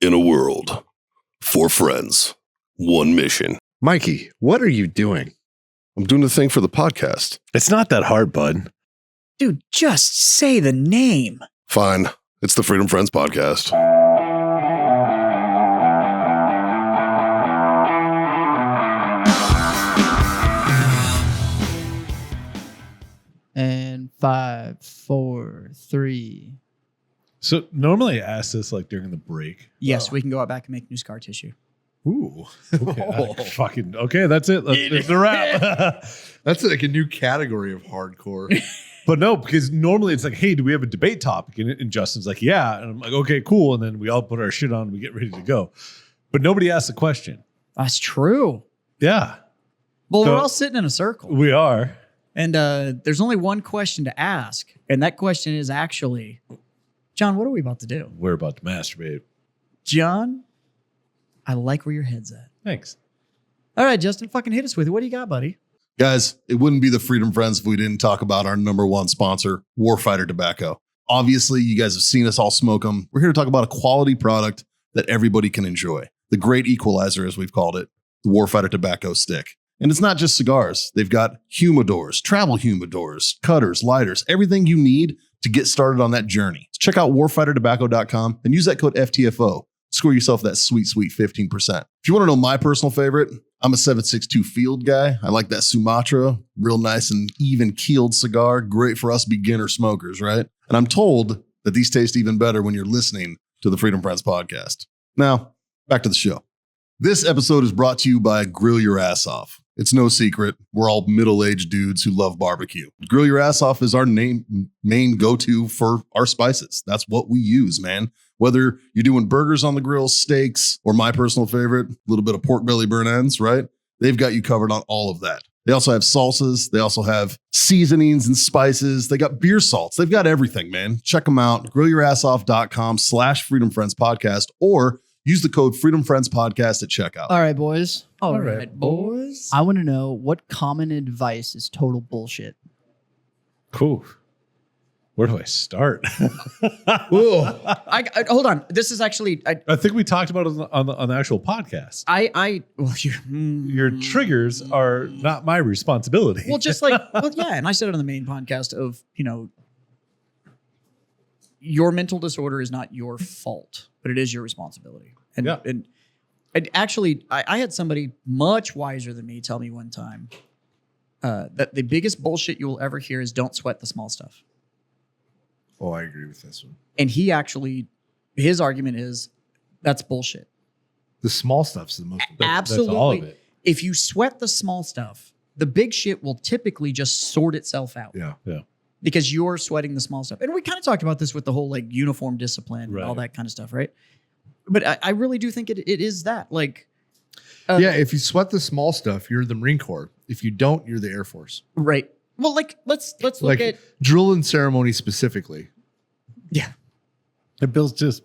In a world, 4 friends, 1 mission. Mikey, what are you doing? I'm doing the thing for the podcast. It's not that hard, bud. Dude, just say the name. Fine. It's the Freedom Friends podcast. And 5, 4, 3. So normally I ask this like during the break. Yes, we can go out back and make new scar tissue. Ooh. Okay. Okay, that's it. That's the wrap. That's like a new category of hardcore. But no, because normally it's like, hey, do we have a debate topic? And Justin's like, yeah. And I'm like, okay, cool. And then we all put our shit on and we get ready to go. But nobody asks a question. That's true. Yeah. Well, So- we're all sitting in a circle. We are. And there's only one question to ask. And that question is actually, John, what are we about to do? We're about to masturbate. John, I like where your head's at. Thanks. All right, Justin, fucking hit us with it. What do you got, buddy? Guys, it wouldn't be the Freedom Friends if we didn't talk about our number 1 sponsor, Warfighter Tobacco. Obviously, you guys have seen us all smoke them. We're here to talk about a quality product that everybody can enjoy. The great equalizer, as we've called it, the Warfighter Tobacco Stick. And it's not just cigars. They've got humidors, travel humidors, cutters, lighters, everything you need to get started on that journey. Check out warfightertobacco.com and use that code FTFO. Score yourself that sweet, sweet 15%. If you want to know my personal favorite, I'm a 762 Field guy. I like that Sumatra, real nice and even keeled cigar. Great for us beginner smokers, right? And I'm told that these taste even better when you're listening to the Freedom Friends podcast. Now, back to the show. This episode is brought to you by Grill Your Ass Off. It's no secret, we're all middle-aged dudes who love barbecue. Grill Your Ass Off is our main go-to for our spices. That's what we use, man. Whether you're doing burgers on the grill, steaks, or my personal favorite, a little bit of pork belly burn ends, right? They've got you covered on all of that. They also have salsas. They also have seasonings and spices. They got beer salts. They've got everything, man. Check them out. GrillYourAssOff.com/FreedomFriendsPodcast or use the code FreedomFriendsPodcast at checkout. All right, boys. All right, boys. I want to know what common advice is total bullshit. Cool. Where do I start? Whoa. I hold on. This is actually I think we talked about it on the actual podcast. Your triggers are not my responsibility. well, just like yeah, and I said it on the main podcast of, your mental disorder is not your fault, but it is your responsibility. And Yeah. and actually, I had somebody much wiser than me tell me one time that the biggest bullshit you will ever hear is don't sweat the small stuff. Oh, I agree with this one. And his argument is that's bullshit. The small stuff's the most. Absolutely. That's all of it. If you sweat the small stuff, the big shit will typically just sort itself out. Yeah. Because you're sweating the small stuff. And we kind of talked about this with the whole like uniform discipline and all Right. that kind of stuff, right? But I really do think it is that. Like, Yeah, if you sweat the small stuff, you're the Marine Corps. If you don't, you're the Air Force. right. Well, like let's look Like at drill and ceremony specifically. yeah. It builds just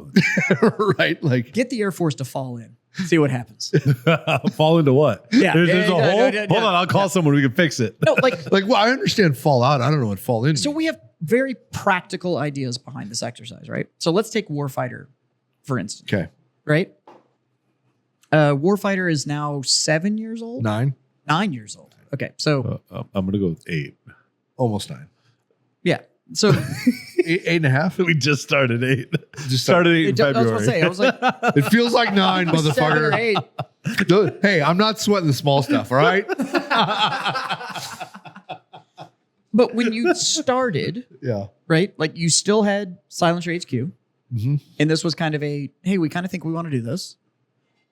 Right? Like Get the Air Force to fall in. See what happens. fall into what? Yeah. There's a Yeah, hole. yeah. Hold on, I'll call someone who can fix it. No, like well, I understand fall out. I don't know what fall in. so we have very practical ideas behind this exercise, right? So let's take Warfighter, for instance. Okay. Right? Warfighter is now 7 years old? 9. 9 years old. Okay. So I'm going to go with 8. Almost 9. yeah. So 8.5. We just started 8. Just started 8 in I was February. going to say, I was like, It feels like 9, 7 or motherfucker. 8. Hey, I'm not sweating the small stuff, all right? But when you started, Yeah. right, like you still had Silencer HQ. Mm-hmm. And this was kind of a, hey, we kind of think we want to do this.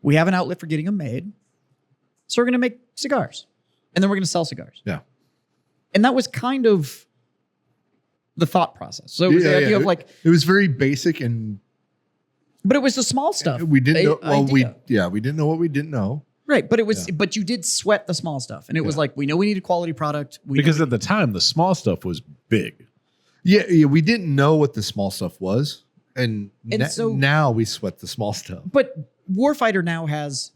We have an outlet for getting them made. So we're going to make cigars. And then we're going to sell cigars. Yeah. And that was kind of the thought process. So it was the idea of like, It was very basic and but it was the small stuff. we didn't know. Well, idea. we didn't know what we didn't know. Right. But it was, but you did sweat the small stuff. And it was like, we know we need a quality product. Because at the time, the small stuff was big. Yeah, we didn't know what the small stuff was. And so- now we sweat the small stuff. But Warfighter now has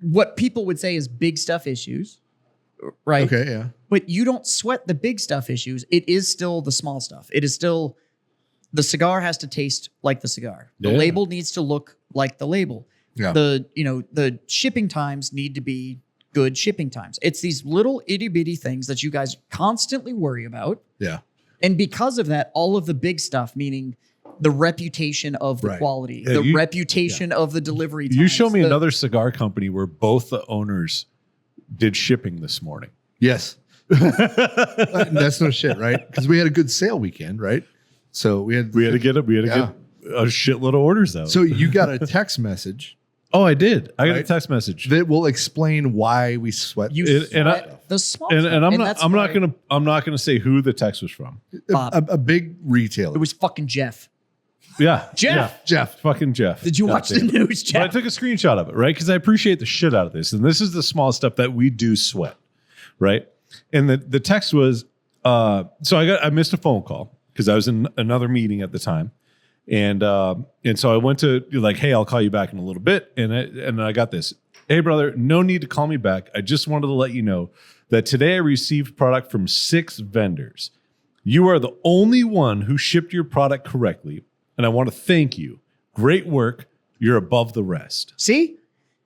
what people would say is big stuff issues, right? Okay, yeah. But you don't sweat the big stuff issues. It is still the small stuff. It is still The cigar has to taste like the cigar. The Yeah. label needs to look like the label. Yeah. The shipping times need to be good shipping times. It's these little itty bitty things that you guys constantly worry about. Yeah. And because of that, all of the big stuff, meaning the reputation of the Right. quality, Yeah, the reputation of the delivery times. You show me the- another cigar company where both the owners did shipping this morning. Yes. That's no shit, right? Because we had a good sale weekend, right? So we had We had to get a shitload of orders out. So you got a text message oh, I did. I got a Right. text message. that will explain why we sweat. You And I- sweat the small And, stuff. and I'm that's not why I'm not gonna say who the text was from. a big retailer. It was fucking Jeff. Yeah. Jeff! Yeah. Jeff. Fucking Jeff. Did you God watch the damn it. news, But I Jeff? took a screenshot of it, right? Because I appreciate the shit out of this. And this is the small stuff that we do sweat, right? And the text was, so I missed a phone call because I was in another meeting at the time. And so I went to like, hey, I'll call you back in a little bit. And I got this. Hey, brother, no need to call me back. I just wanted to let you know that today I received product from 6 vendors. You are the only one who shipped your product correctly. And I want to thank you. Great work. You're above the rest. See?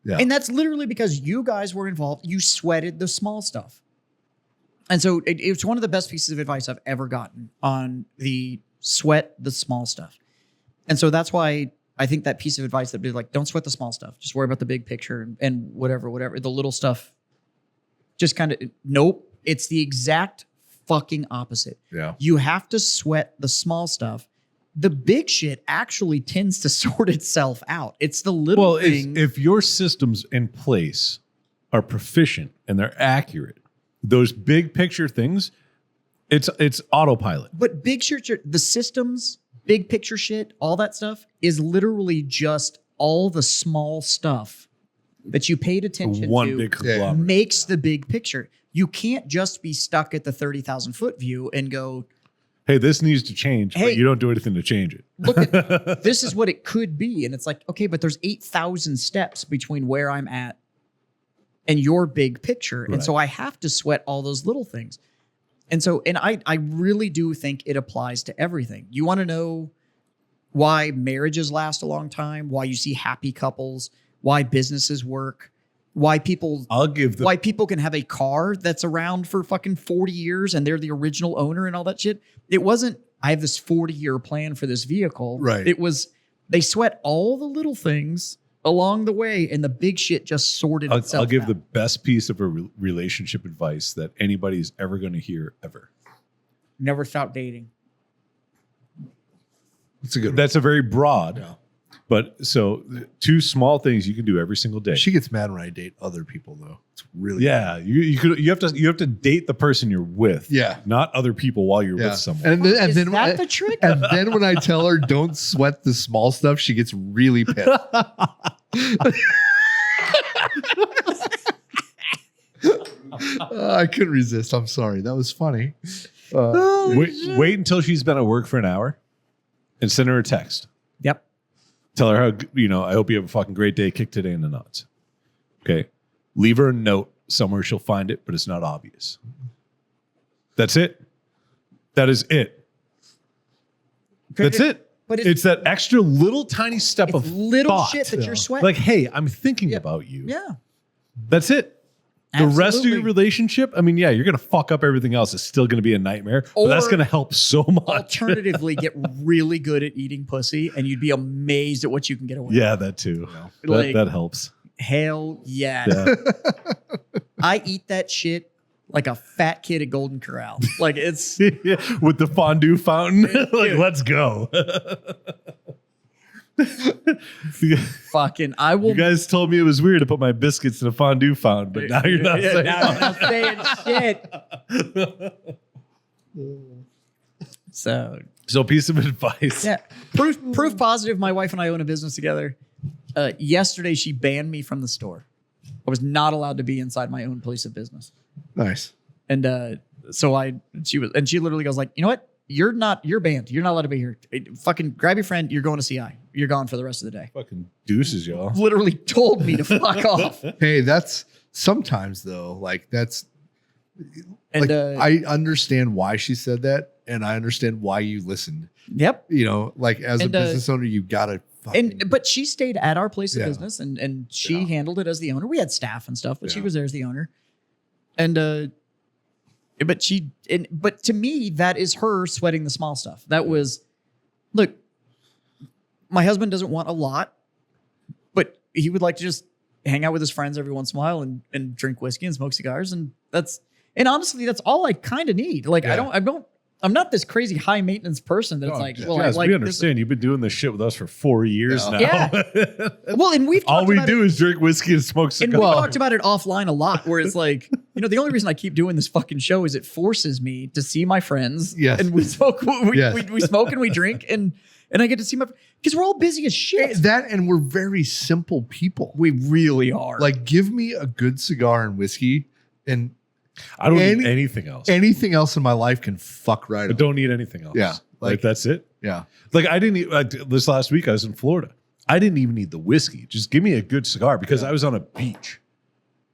Yeah. And that's literally because you guys were involved. You sweated the small stuff. And so it's one of the best pieces of advice I've ever gotten on the sweat the small stuff. And so that's why I think that piece of advice that be like, don't sweat the small stuff. Just worry about the big picture and whatever. The little stuff, just kind of, nope. It's the exact fucking opposite. Yeah. You have to sweat the small stuff. The big shit actually tends to sort itself out. It's the little Well, thing. if your systems in place are proficient and they're accurate, those big picture things, it's autopilot. But big shit, the systems, big picture shit, all that stuff is literally just all the small stuff that you paid attention One to big conglomerate. makes the big picture. You can't just be stuck at the 30,000 foot view and go, Hey, this needs to change, Hey. but you don't do anything to change it. look at this is what it could be. And it's like, okay, but there's 8,000 steps between where I'm at and your big picture. And Right. so I have to sweat all those little things. And so, and I really do think it applies to everything. You want to know why marriages last a long time, why you see happy couples, why businesses work, why people I'll give the why people can have a car that's around for fucking 40 years and they're the original owner and all that shit. It wasn't, I have this 40-year plan for this vehicle. Right. It was, they sweat all the little things along the way and the big shit just sorted itself I'll give out. the best piece of a relationship advice that anybody is ever going to hear ever. Never stop dating. It's a good one. That's a very broad, Yeah. but so 2 small things you can do every single day. She gets mad when I date other people, though. It's really Yeah, you have to date the person you're with. Yeah. Not other people while you're Yeah. with someone. And then, Is that the trick? and then when I tell her don't sweat the small stuff, she gets really pissed. I couldn't resist. I'm sorry. That was funny. Wait until she's been at work for an hour, and send her a text. Yep. Tell her how I hope you have a fucking great day. Kick today in the nuts. Okay. Leave her a note somewhere. She'll find it, but it's not obvious. That's it. That is it. That's it. But It's that extra little tiny step it's of little thought. shit that you're sweating. Like, hey, I'm thinking Yeah. about you. yeah. That's it. The rest of your Absolutely. relationship, I mean, yeah, you're going to fuck up everything else. It's still going to be a nightmare, but that's Or- going to help so much. Alternatively, get really good at eating pussy and you'd be amazed at what you can get away Yeah, that too. Like- that helps. with. Hell yeah. Yeah. I eat that shit like a fat kid at Golden Corral. Like it's With the fondue fountain. Like, let's go. fucking, I will. You guys told me it was weird to put my biscuits in a fondue fountain, but now you're not Yeah, saying now I'm not saying shit. So So, piece of advice. yeah, proof positive. My wife and I own a business together. Yesterday, she banned me from the store. I was not allowed to be inside my own place of business. Nice. And she literally goes like, you know what? You're banned. You're not allowed to be here. Fucking grab your friend. You're going to CI. You're gone for the rest of the day. Fucking deuces, y'all. Literally told me to fuck off. Hey, that's sometimes though. Like that's And like I understand why she said that, and I understand why you listened. Yep. You know, like as And, a business owner, you gotta. But she stayed at our place of Yeah. business and she handled it as the owner. We had staff and stuff, but she Yeah. was there as the owner. And but to me, that is her sweating the small stuff. That was, look, my husband doesn't want a lot, but he would like to just hang out with his friends every once in a while and drink whiskey and smoke cigars. And honestly, that's all I kind of need. Like, I'm not this crazy high maintenance person that's like, well, Guys, I like we this- understand. You've been doing this shit with us for 4 years now. Yeah. Well, and we've All talked we about do is drink whiskey and smoke And cigars. we talked about it offline a lot, where it's like, the only reason I keep doing this fucking show is it forces me to see my friends. Yes. And we smoke, Yes. we smoke and we drink, and I get to see because we're all busy as shit. That and we're very simple people. We really are. Like, give me a good cigar and whiskey, and I don't need anything else. anything else in my life can fuck right I up. don't need anything else. Yeah. Like that's it. Yeah. Like I didn't this last week I was in Florida. I didn't even need the whiskey. Just give me a good cigar because I was on a beach.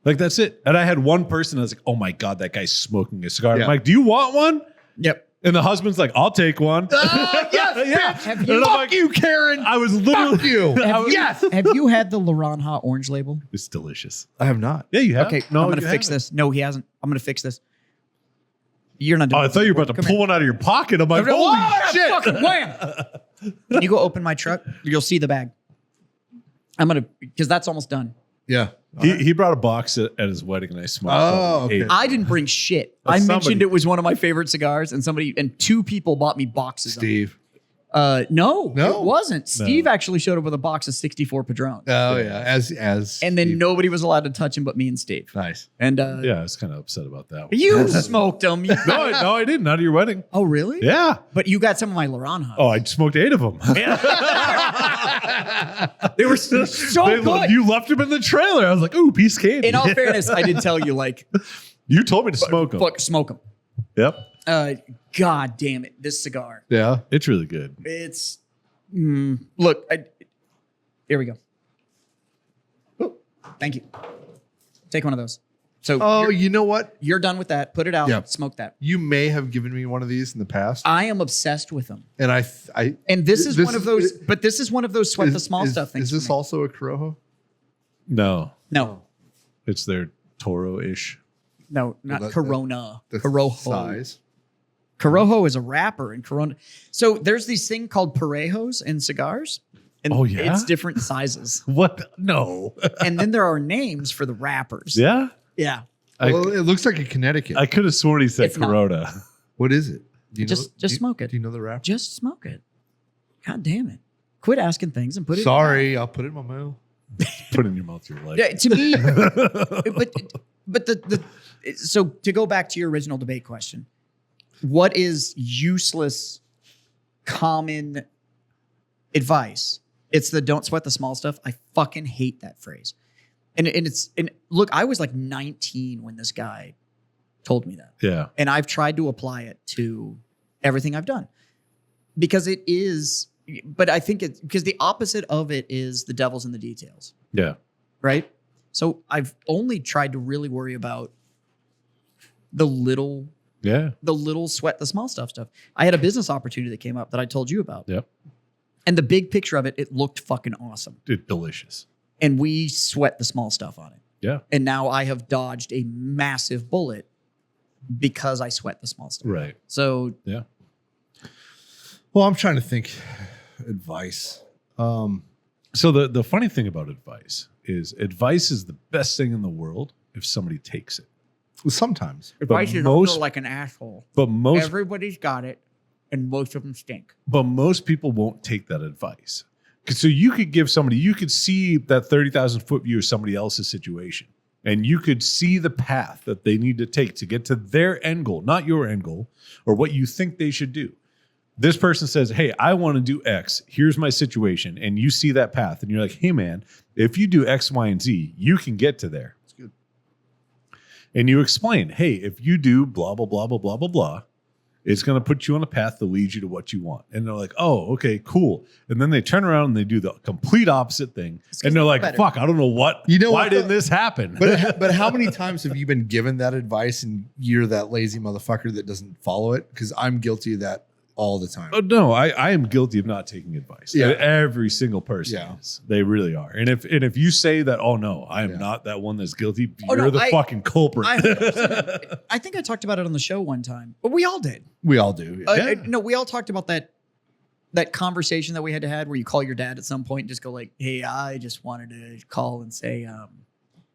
Like that's it. And I had one person I was like, "Oh my god, that guy's smoking a cigar." Yeah. I'm like, "Do you want one?" yep. And the husband's like, "I'll take one." Yes, Have And you, I'm Fuck like, you, Karen. I was literally Fuck you. yes. Have you had the Laurent orange label? It's delicious. I have not. Yeah, you have. Okay, No, I'm gonna you fix haven't. this. No, he hasn't. I'm gonna fix this. You're not Oh, doing I thought you were about to pull one out of your pocket. I'm like, holy shit. Fucking wham! Can you go open my truck? You'll see the bag. Because that's almost done. Yeah. He brought a box at his wedding and I smoked. Oh, it. okay. Ate it. I didn't bring shit. I Somebody- mentioned it was one of my favorite cigars, and two people bought me boxes. Steve. No, No? it wasn't. Steve actually showed up with a box of 64 Padrones. Oh yeah. As And then Steve. nobody was allowed to touch him but me and Steve. Nice. And Yeah, I was kind of upset about that one. you smoked them. No, I didn't. Not at your wedding. Oh, really? Yeah. But you got some of my Laurent. Oh, I smoked 8 of them. They were so good. You left them in the trailer. I was like, ooh, piece of candy. In all fairness, I did tell you, like, You told me to smoke them. fuck, smoke them. Yep. God damn it. This cigar. Yeah. It's really good. It's, look, here we go. Ooh, thank you. Take one of those. So Oh, you know what? you're done with that. Put it out. Yeah. Smoke that. You may have given me one of these in the past, I am obsessed with them. and I And this is This one of is- those, but this is one of those sweat the small is, stuff things. Is this for me. also a Corojo? No, No, it's their Toro-ish. no, not that- Corona. The Corojo. size. Corojo is a wrapper in Corona. So there's these thing called parejos in cigars. And Oh, yeah? it's different sizes. What? No. And then there are names for the wrappers. Yeah? Yeah. Well, it looks like a Connecticut. I could have sworn he said It's not. Corona. What is it? Do you Just do you- smoke it. Do you know the wrapper? Just smoke it. God damn it. Quit asking things and put it Sorry, I'll put it in my mouth. Put it in your mouth. You're like, Yeah, to me, but so to go back to your original debate question, what is useless common advice? It's the don't sweat the small stuff. I fucking hate that phrase. And look, I was like 19 when this guy told me that. yeah. And I've tried to apply it to everything I've done because it is, but I think it's because the opposite of it is the devil's in the details. Yeah. Right. So I've only tried to really worry about the little Yeah. sweat the small stuff. I had a business opportunity that came up that I told you about. Yep. And the big picture of it, it looked fucking awesome. It's delicious. And we sweat the small stuff on it. Yeah. And now I have dodged a massive bullet because I sweat the small stuff. Right. So Yeah. Well, I'm trying to think advice. So the funny thing about advice is the best thing in the world if somebody takes it. Sometimes. advice is most- also like an asshole. But most Everybody's got it, and most of them stink. but most people won't take that advice. So you could give somebody, you could see that 30,000 foot view of somebody else's situation, and you could see the path that they need to take to get to their end goal, not your end goal, or what you think they should do. This person says, hey, I want to do X. Here's my situation. And you see that path, and you're like, hey, man, if you do X, Y, and Z, you can get to there. That's good. And you explain, hey, if you do blah, blah, blah, blah, blah, blah, blah, it's going to put you on a path that leads you to what you want. And they're like, oh, okay, cool. And then they turn around and they do the complete opposite thing. And they're like, better. fuck, I don't know what. You know why what, didn't though? this happen? But how many times have you been given that advice and you're that lazy motherfucker that doesn't follow it? Because I'm guilty of that all the time. Oh, no, I am guilty of not taking advice. Yeah. Every single person Yeah. is. They really are. And if you say that, oh no, I am Yeah. not that one that's guilty, Oh, you're no, the fucking culprit. I think I talked about it on the show one time, but we all did. We all do. Yeah. No, we all talked about that conversation that we had to have where you call your dad at some point and just go like, "Hey, I just wanted to call and say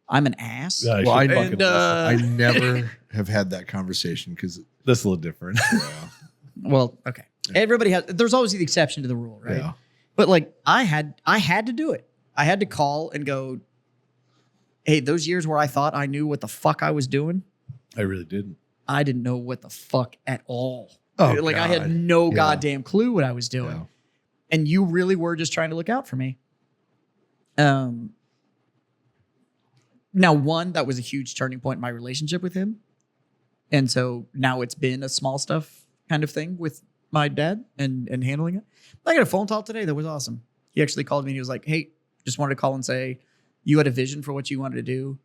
I'm an ass." Yeah, Well, should I- fucking I listen. never have had that conversation because That's a little different. Well, okay. Everybody has. There's always the exception to the rule, right? Yeah. But like I had to do it. I had to call and go, "Hey, those years where I thought I knew what the fuck I was doing, I really didn't. I didn't know what the fuck at all. Oh, like I God. had no Yeah. goddamn clue what I was doing." Yeah. And you really were just trying to look out for me. Now, one, that was a huge turning point in my relationship with him. And so now it's been a small stuff kind of thing with my dad and handling it. I got a phone call today that was awesome. He actually called me and he was like, "Hey, just wanted to call and say you had a vision for what you wanted to do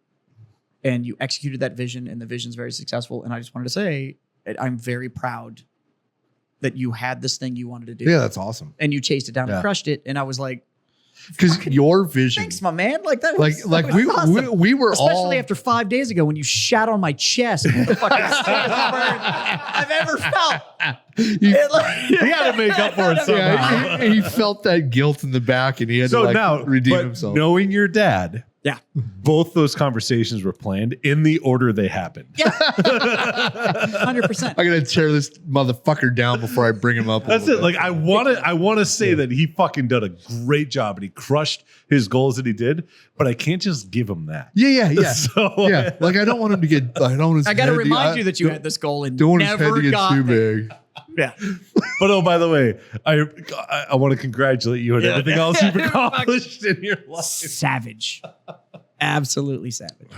and you executed that vision and the vision's very successful. And I just wanted to say I'm very proud that you had this thing you wanted to do Yeah, that's awesome. and you chased it down Yeah. and crushed it." And I was like, Because your vision, "Thanks, my man." Like that like was, like that was we, awesome. we were Especially all after 5 days ago when you shat on my chest. The fucking sickest burn I've ever felt. he, You got to make up for it somehow. yeah, he felt that guilt in the back and he had So to like now, redeem but himself. knowing your dad, Yeah. both those conversations were planned in the order they happened. Yeah. 100%. I gotta tear this motherfucker down before I bring him up. a That's little it. bit. Like I want to say that he fucking did a great job and he crushed his goals that he did, but I can't just give him that. yeah. So Yeah, like I don't want him to get. I don't want his I got to head remind you that you don't- had this goal and Don't want his head never to get got too there. big. Yeah. But oh, by the way, I want to congratulate you on Yeah. everything else you've accomplished in your life. Savage. Absolutely savage.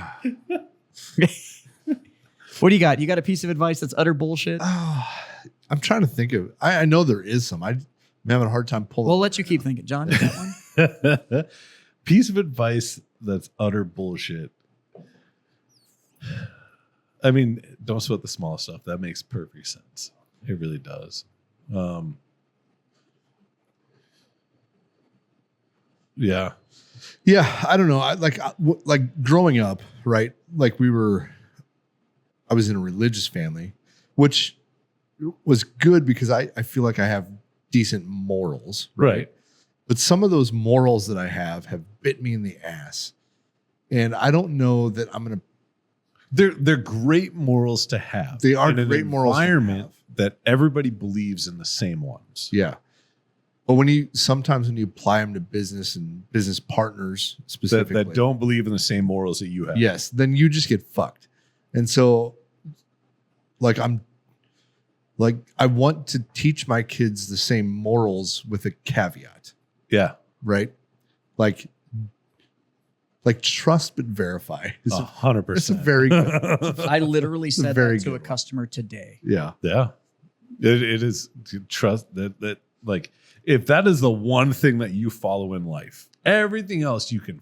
What do you got? You got a piece of advice that's utter bullshit? I'm trying to think of. I know there is some. I'm having a hard time pulling. We'll let you keep thinking. John, you got one? Piece of advice that's utter bullshit. I mean, don't sweat the small stuff. That makes perfect sense. It really does. Yeah. Yeah, I don't know. Like growing up, right? Like I was in a religious family, which was good because I feel like I have decent morals, Right. But some of those morals that I have bit me in the ass, and I don't know that I'm gonna. They're great morals to have. They are in an great morals to environment have. that everybody believes in the same ones. Yeah, but sometimes when you apply them to business and business partners That, specifically, that don't believe in the same morals that you have. yes, then you just get fucked. And so, I want to teach my kids the same morals with a caveat, Yeah. right? Like trust but verify. It's a 100%. very good. I literally said very that to good a one. customer today. Yeah. Yeah. It is to trust that like if that is the one thing that you follow in life, everything else you can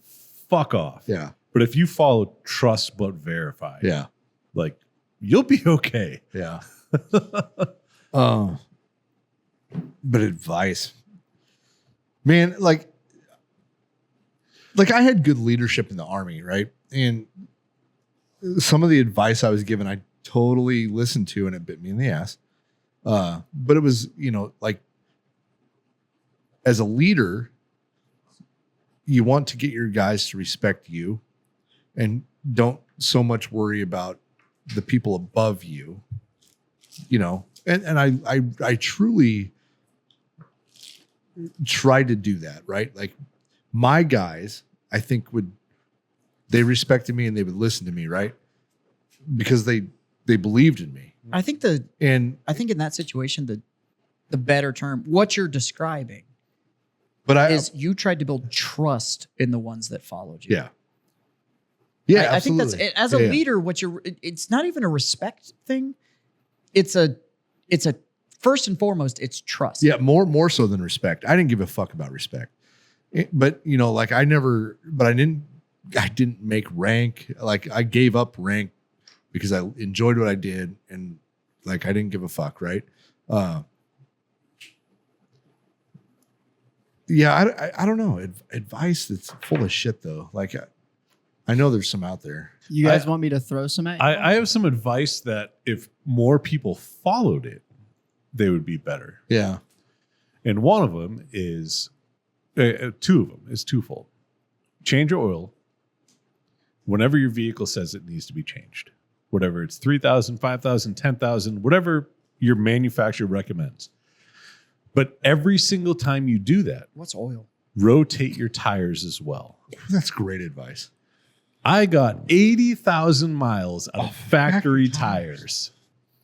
fuck off. Yeah. But if you follow trust but verify, Yeah. like you'll be okay. Yeah. But advice, man, like I had good leadership in the Army, right? And some of the advice I was given, I totally listened to, and it bit me in the ass. But it was, like as a leader, you want to get your guys to respect you and don't so much worry about the people above you, and I truly tried to do that, right? Like my guys, I think they respected me and they would listen to me, right? Because they believed in me. I think And in that situation, the better term, what you're describing but is you tried to build trust in the ones that followed you. yeah. Yeah, I think that's absolutely. as a Yeah. leader, it's not even a respect thing. It's a first and foremost, it's trust. Yeah, more so than respect. I didn't give a fuck about respect. But I didn't make rank. Like I gave up rank because I enjoyed what I did and like I didn't give a fuck, right? Yeah, I don't know. Advice that's full of shit though. Like I know there's some out there. You guys want me to throw some at you? I have some advice that if more people followed it, they would be better. Yeah. And one of them is, two of them is twofold. Change your oil whenever your vehicle says it needs to be changed. Whatever it's 3,000, 5,000, 10,000, whatever your manufacturer recommends. But every single time you do that, What's oil? rotate your tires as well. That's great advice. I got 80,000 miles out of factory tires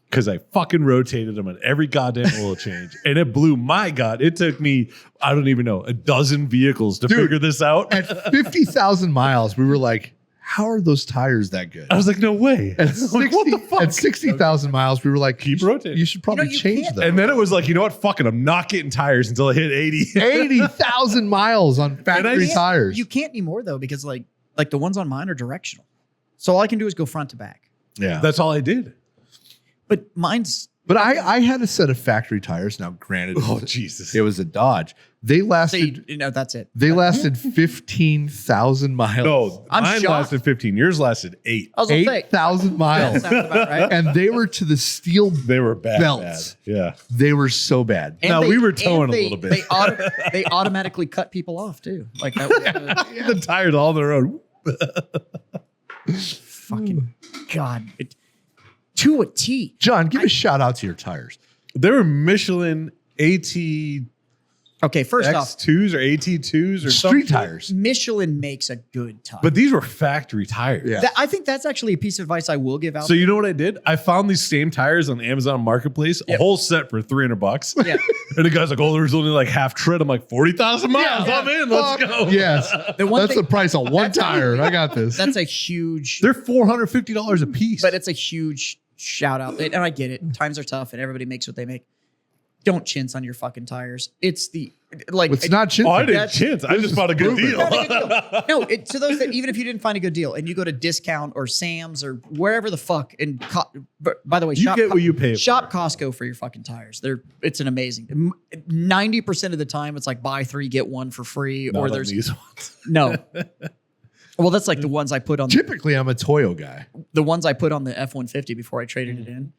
because I fucking rotated them on every goddamn oil change. And it blew my god. It took me, I don't even know, a dozen vehicles to figure this out. At 50,000 miles, we were like, how are those tires that good? I was like, no way. At, I'm like, what the fuck? At 60,000 miles, we were like, Keep rotating. You should probably you change can't- them. And then it was like, you know what? Fucking, I'm not getting tires until I hit 80. 80,000 miles on factory can't- tires. You can't anymore though, because like the ones on mine are directional. So all I can do is go front to back. Yeah. That's all I did. But mine's But I had a set of factory tires. Now, granted, Oh, Jesus. it was a Dodge. They so lasted. that's it. They lasted 15,000 miles. No, I'm mine shocked. lasted 15. Yours lasted 8. I was gonna say 8,000 that miles. sounds about right. And they were to the steel. They were bad. Belts. Bad. Yeah. They were so bad. And Now, we were towing and a little bit. They automatically cut people off too. Like that was The tires all on their own. fucking God. To a T. John, give a shout out to your tires. They were Michelin AT Okay, first off, X2s or AT2s or Street something. tires. Michelin makes a good tire. But these were factory tires. Yeah. I think that's actually a piece of advice I will give out. So you know what I did? I found these same tires on Amazon Marketplace, a Yep. whole set for $300. Yeah. And the guy's like, "Oh, there's only like half tread." I'm like, 40,000 miles. Yeah. I'm in. Let's Fuck go. Yes. The one That's thing- the price on one tire. I got this. That's a huge, They're $450 a piece. but it's a huge shout out. And I get it. Times are tough and everybody makes what they make. Don't chintz on your fucking tires. It's the, like, It's not chintzy. oh, I didn't that's- chintz. I just bought a good deal. Not a good deal. No, to those that even if you didn't find a good deal and you go to Discount or Sam's or wherever the fuck and by the way, You get what you pay Shop for. Costco for your fucking tires. It's an amazing. 90% of the time it's like buy 3 get 1 for free Not or on there's these ones. no. Well, that's like the ones I put on Typically, I'm a Toyo guy. the ones I put on the F-150 before I traded it in.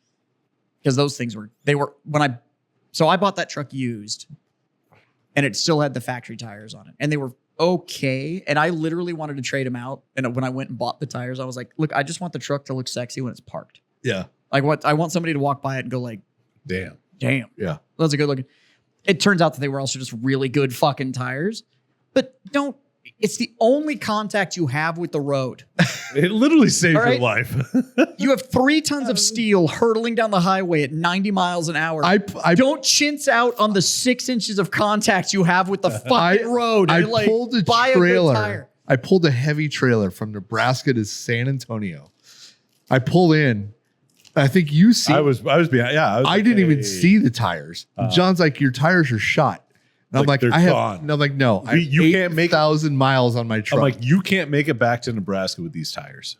Because those things were so I bought that truck used and it still had the factory tires on it. And they were okay. And I literally wanted to trade them out. And when I went and bought the tires, I was like, look, I just want the truck to look sexy when it's parked. Yeah. Like what I want somebody to walk by it and go like, Damn. damn, Yeah. that's a good looking. It turns out that they were also just really good fucking tires. But it's the only contact you have with the road. It literally saved All right. your life. You have 3 tons of steel hurtling down the highway at 90 miles an hour. I Don't chintz out on the 6 inches of contact you have with the fucking road. I and, like, pulled a buy a good trailer. tire. I pulled a heavy trailer from Nebraska to San Antonio. I pulled in. I think you see. I was behind. Yeah. I didn't even see the tires. John's like, your tires are shot. And I'm Like, like, they're I have. gone. And I'm like, no, I have You can't make- 8,000 miles on my truck. I'm like, you can't make it back to Nebraska with these tires.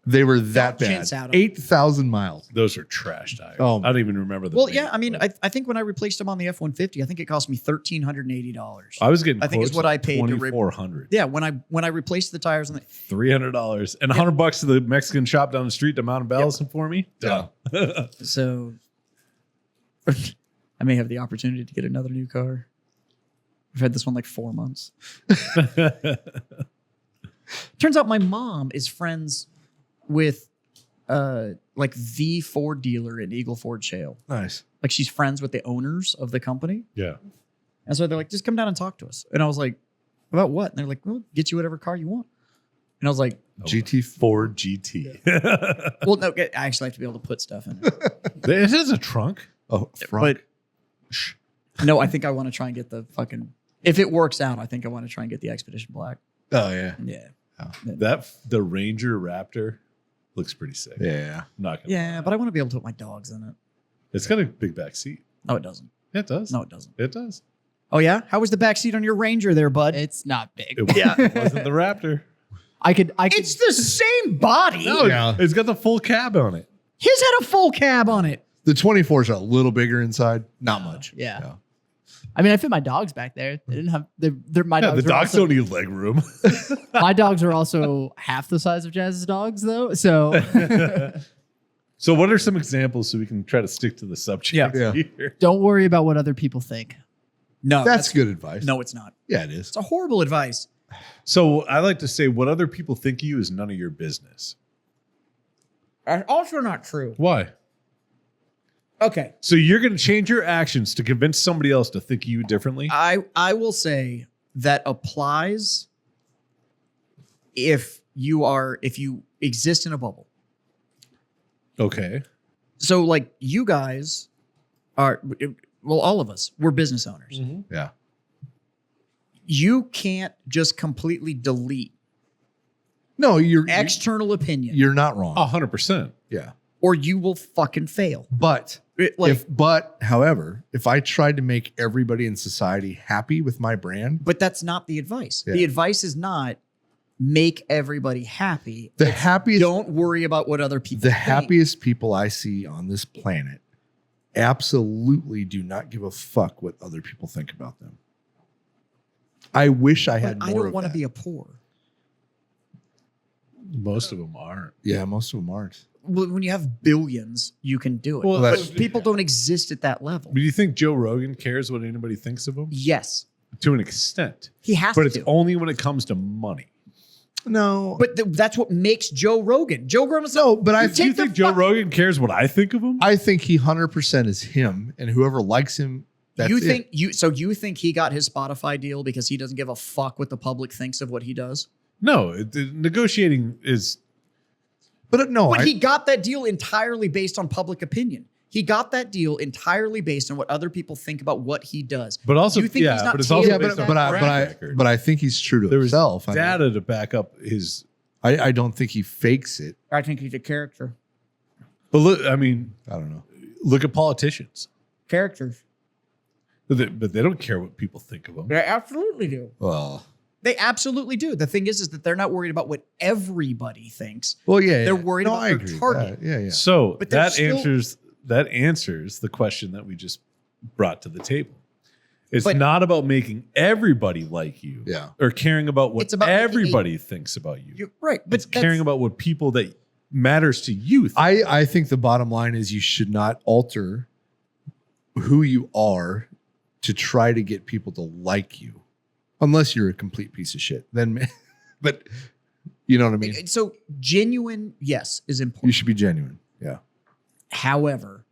they were that Don't bad. chintz out 8,000 miles. Those are trash tires. Oh, I don't even remember the Well, brand, yeah, I mean, but I think when I replaced them on the F-150, I think it cost me $1,380. I was getting I think it's quotes what I like paid to rip- $2,400. Yeah, when I replaced the tires on the $300 and $100 to the Mexican shop down the street to Mount Bellison for me. Yeah. so I may have the opportunity to get another new car. I've had this one like 4 months. Turns out my mom is friends with like the Ford dealer in Eagle Ford Shale. Nice. Like she's friends with the owners of the company. Yeah. And so they're like, just come down and talk to us. And I was like, about what? And they're like, well, get you whatever car you want. And I was like, GT4. Ford GT. well, no, I actually have to be able to put stuff in it. It is a trunk. Oh, front. But no, I think I want to try and get the fucking, if it works out, I think I want to try and get the Expedition Black. Oh, yeah. Yeah. The Ranger Raptor looks pretty sick. Yeah. Not gonna Yeah, lie. but I want to be able to put my dogs in it. It's got a big back seat. No, it doesn't. Yeah, it does. No, it doesn't. It does. Oh, yeah? How was the back seat on your Ranger there, bud? It's not big. It wasn't the Raptor. I could. It's the same body. No, Yeah. it's got the full cab on it. His had a full cab on it. The 24s are a little bigger inside. Not much. Yeah. I mean, I fit my dogs back there. They didn't have they're my Yeah, dogs. the are dogs also, don't need leg room. My dogs are also half the size of Jazz's dogs, though. So So what are some examples so we can try to stick to the subject Yeah. here? don't worry about what other people think. No, That's good advice. No, it's not. Yeah, it is. It's a horrible advice. So I like to say what other people think of you is none of your business. That's also not true. Why? Okay. So you're going to change your actions to convince somebody else to think of you differently? I will say that applies if you exist in a bubble. Okay. So like you guys are, well, all of us, we're business owners. Yeah. You can't just completely delete No, you're opinion you're not wrong. 100%. Yeah. or you will fucking fail. But Like, however, if I tried to make everybody in society happy with my brand, but that's not the advice. Yeah. The advice is not make everybody happy. the happiest Don't worry about what other people the think. happiest people I see on this planet absolutely do not give a fuck what other people think about them. I wish I had But more I don't of want to that. be a poor. Most of them aren't. Yeah, most of them aren't. Well, when you have billions, you can do it. Well, but that's- people don't exist at that level. Do you think Joe Rogan cares what anybody thinks of him? Yes, To an extent. he has But to. it's only when it comes to money. No. But that's what makes Joe Rogan. Joe Rogan's no, but I Do you think Joe Rogan cares what I think of him? I think he 100% is him, and whoever likes him, that's you it. think you think he got his Spotify deal because he doesn't give a fuck what the public thinks of what he does? No, negotiating is. But no, But he got that deal entirely based on public opinion. He got that deal entirely based on what other people think about what he does. But also, You think yeah, he's not but it's also tailored based to on that? track record. but I think he's true to There was himself. data to back up his. I don't think he fakes it. I think he's a character. But look, I mean, I don't know. look at politicians. Characters. But they don't care what people think of them. They absolutely do. Well, They absolutely do. The thing is that they're not worried about what everybody thinks. yeah, They're worried about I their agree with target. that. Yeah, yeah. So But they're that still- answers the question that we just brought to the table. It's But- not about making everybody like you, Yeah. or caring about what It's about making everybody thinks about you. You're right. But It's caring about what people that matters to you think. I think the bottom line is you should not alter who you are to try to get people to like you, unless you're a complete piece of shit. Then, but you know what I mean. so genuine, yes, is You important. should be genuine. Yeah. However,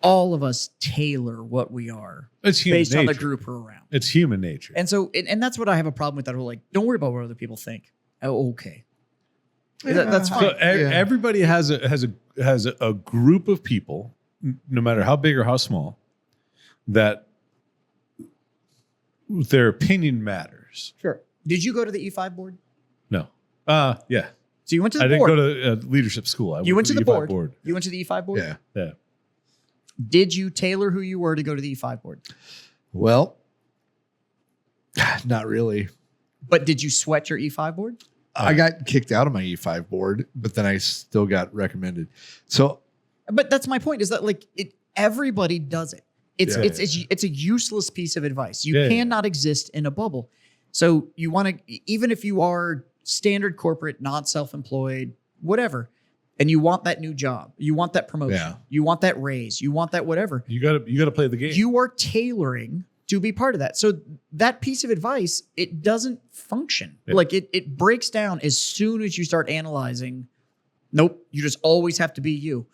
all of us tailor what we are It's human based nature. on the group we're around. It's human nature. And so, and that's what I have a problem with that whole like, don't worry about what other people think. Oh, okay. That's fine. So everybody has a group of people, no matter how big or how small, that their opinion matters. Sure. Did you go to the E5 board? No. Yeah. So you went to the I didn't board. go to leadership school. I You went to the E5 board. You went to the E5 board? Yeah. Yeah. Did you tailor who you were to go to the E5 board? Well, not really. But did you sweat your E5 board? I got kicked out of my E5 board, but then I still got recommended. So But that's my point is that like everybody does it. It's Yeah. it's a useless piece of advice. You Yeah. cannot exist in a bubble. So you want to, even if you are standard corporate, not self-employed, whatever, and you want that new job, you want that promotion, Yeah. you want that raise, you want that whatever, You gotta play the game. you are tailoring to be part of that. So that piece of advice, it doesn't function. Yeah. Like it breaks down as soon as you start analyzing. Nope, you just always have to be you.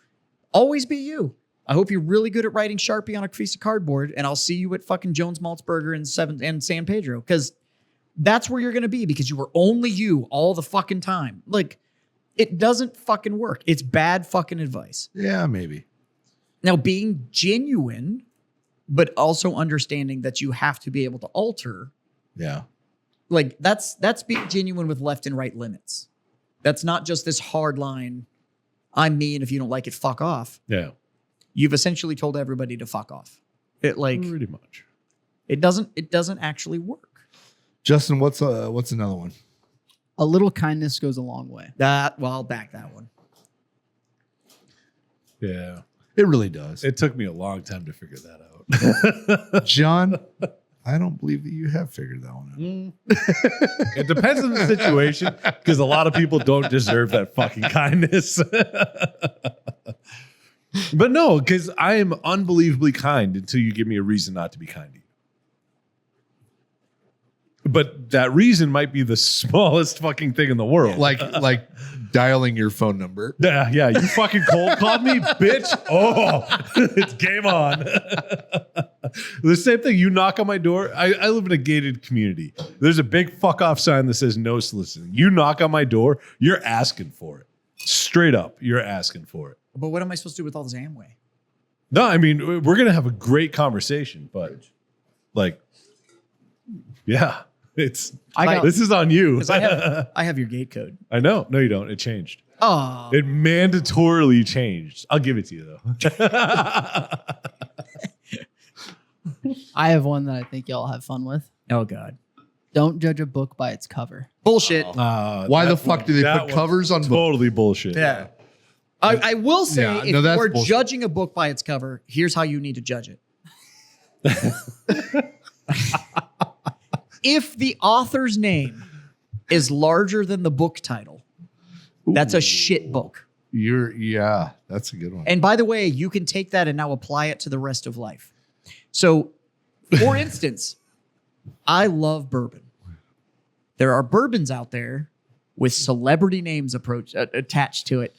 Always be you. I hope you're really good at writing Sharpie on a piece of cardboard, and I'll see you at fucking Jones Maltzberger and San Pedro, because that's where you're gonna be, because you were only you all the fucking time. Like, it doesn't fucking work. It's bad fucking advice. yeah, maybe. Now, being genuine, but also understanding that you have to be able to alter, Yeah. like that's being genuine with left and right limits. That's not just this hard line. I'm me, and if you don't like it, fuck off. Yeah. You've essentially told everybody to fuck off. It like Pretty much. it doesn't actually work. Justin, what's another one? A little kindness goes a long way. Well, I'll back that one. Yeah. It really does. It took me a long time to figure that out. John, I don't believe that you have figured that one out. It depends on the situation because a lot of people don't deserve that fucking kindness. But no, because I am unbelievably kind until you give me a reason not to be kind to you. But that reason might be the smallest fucking thing in the world. Like dialing your phone number. Yeah, you fucking cold called me, bitch. Oh, it's game on. The same thing. You knock on my door. I live in a gated community. There's a big fuck off sign that says no soliciting. You knock on my door, you're asking for it. Straight up, you're asking for it. But what am I supposed to do with all this Amway? No, I mean, we're going to have a great conversation, but like, yeah, this is on you. Because I have your gate code. I know. No, you don't. It changed. Oh. It mandatorily changed. I'll give it to you though. I have one that I think y'all have fun with. Oh, God. Don't judge a book by its cover. Bullshit. Why the fuck do they put covers on books? Totally bullshit. Yeah. I will say, Yeah, if no, that's you're bullshit. judging a book by its cover, here's how you need to judge it. If the author's name is larger than the book title, that's a shit book. That's a good one. And by the way, you can take that and now apply it to the rest of life. So, for instance, I love bourbon. There are bourbons out there with celebrity names attached to it.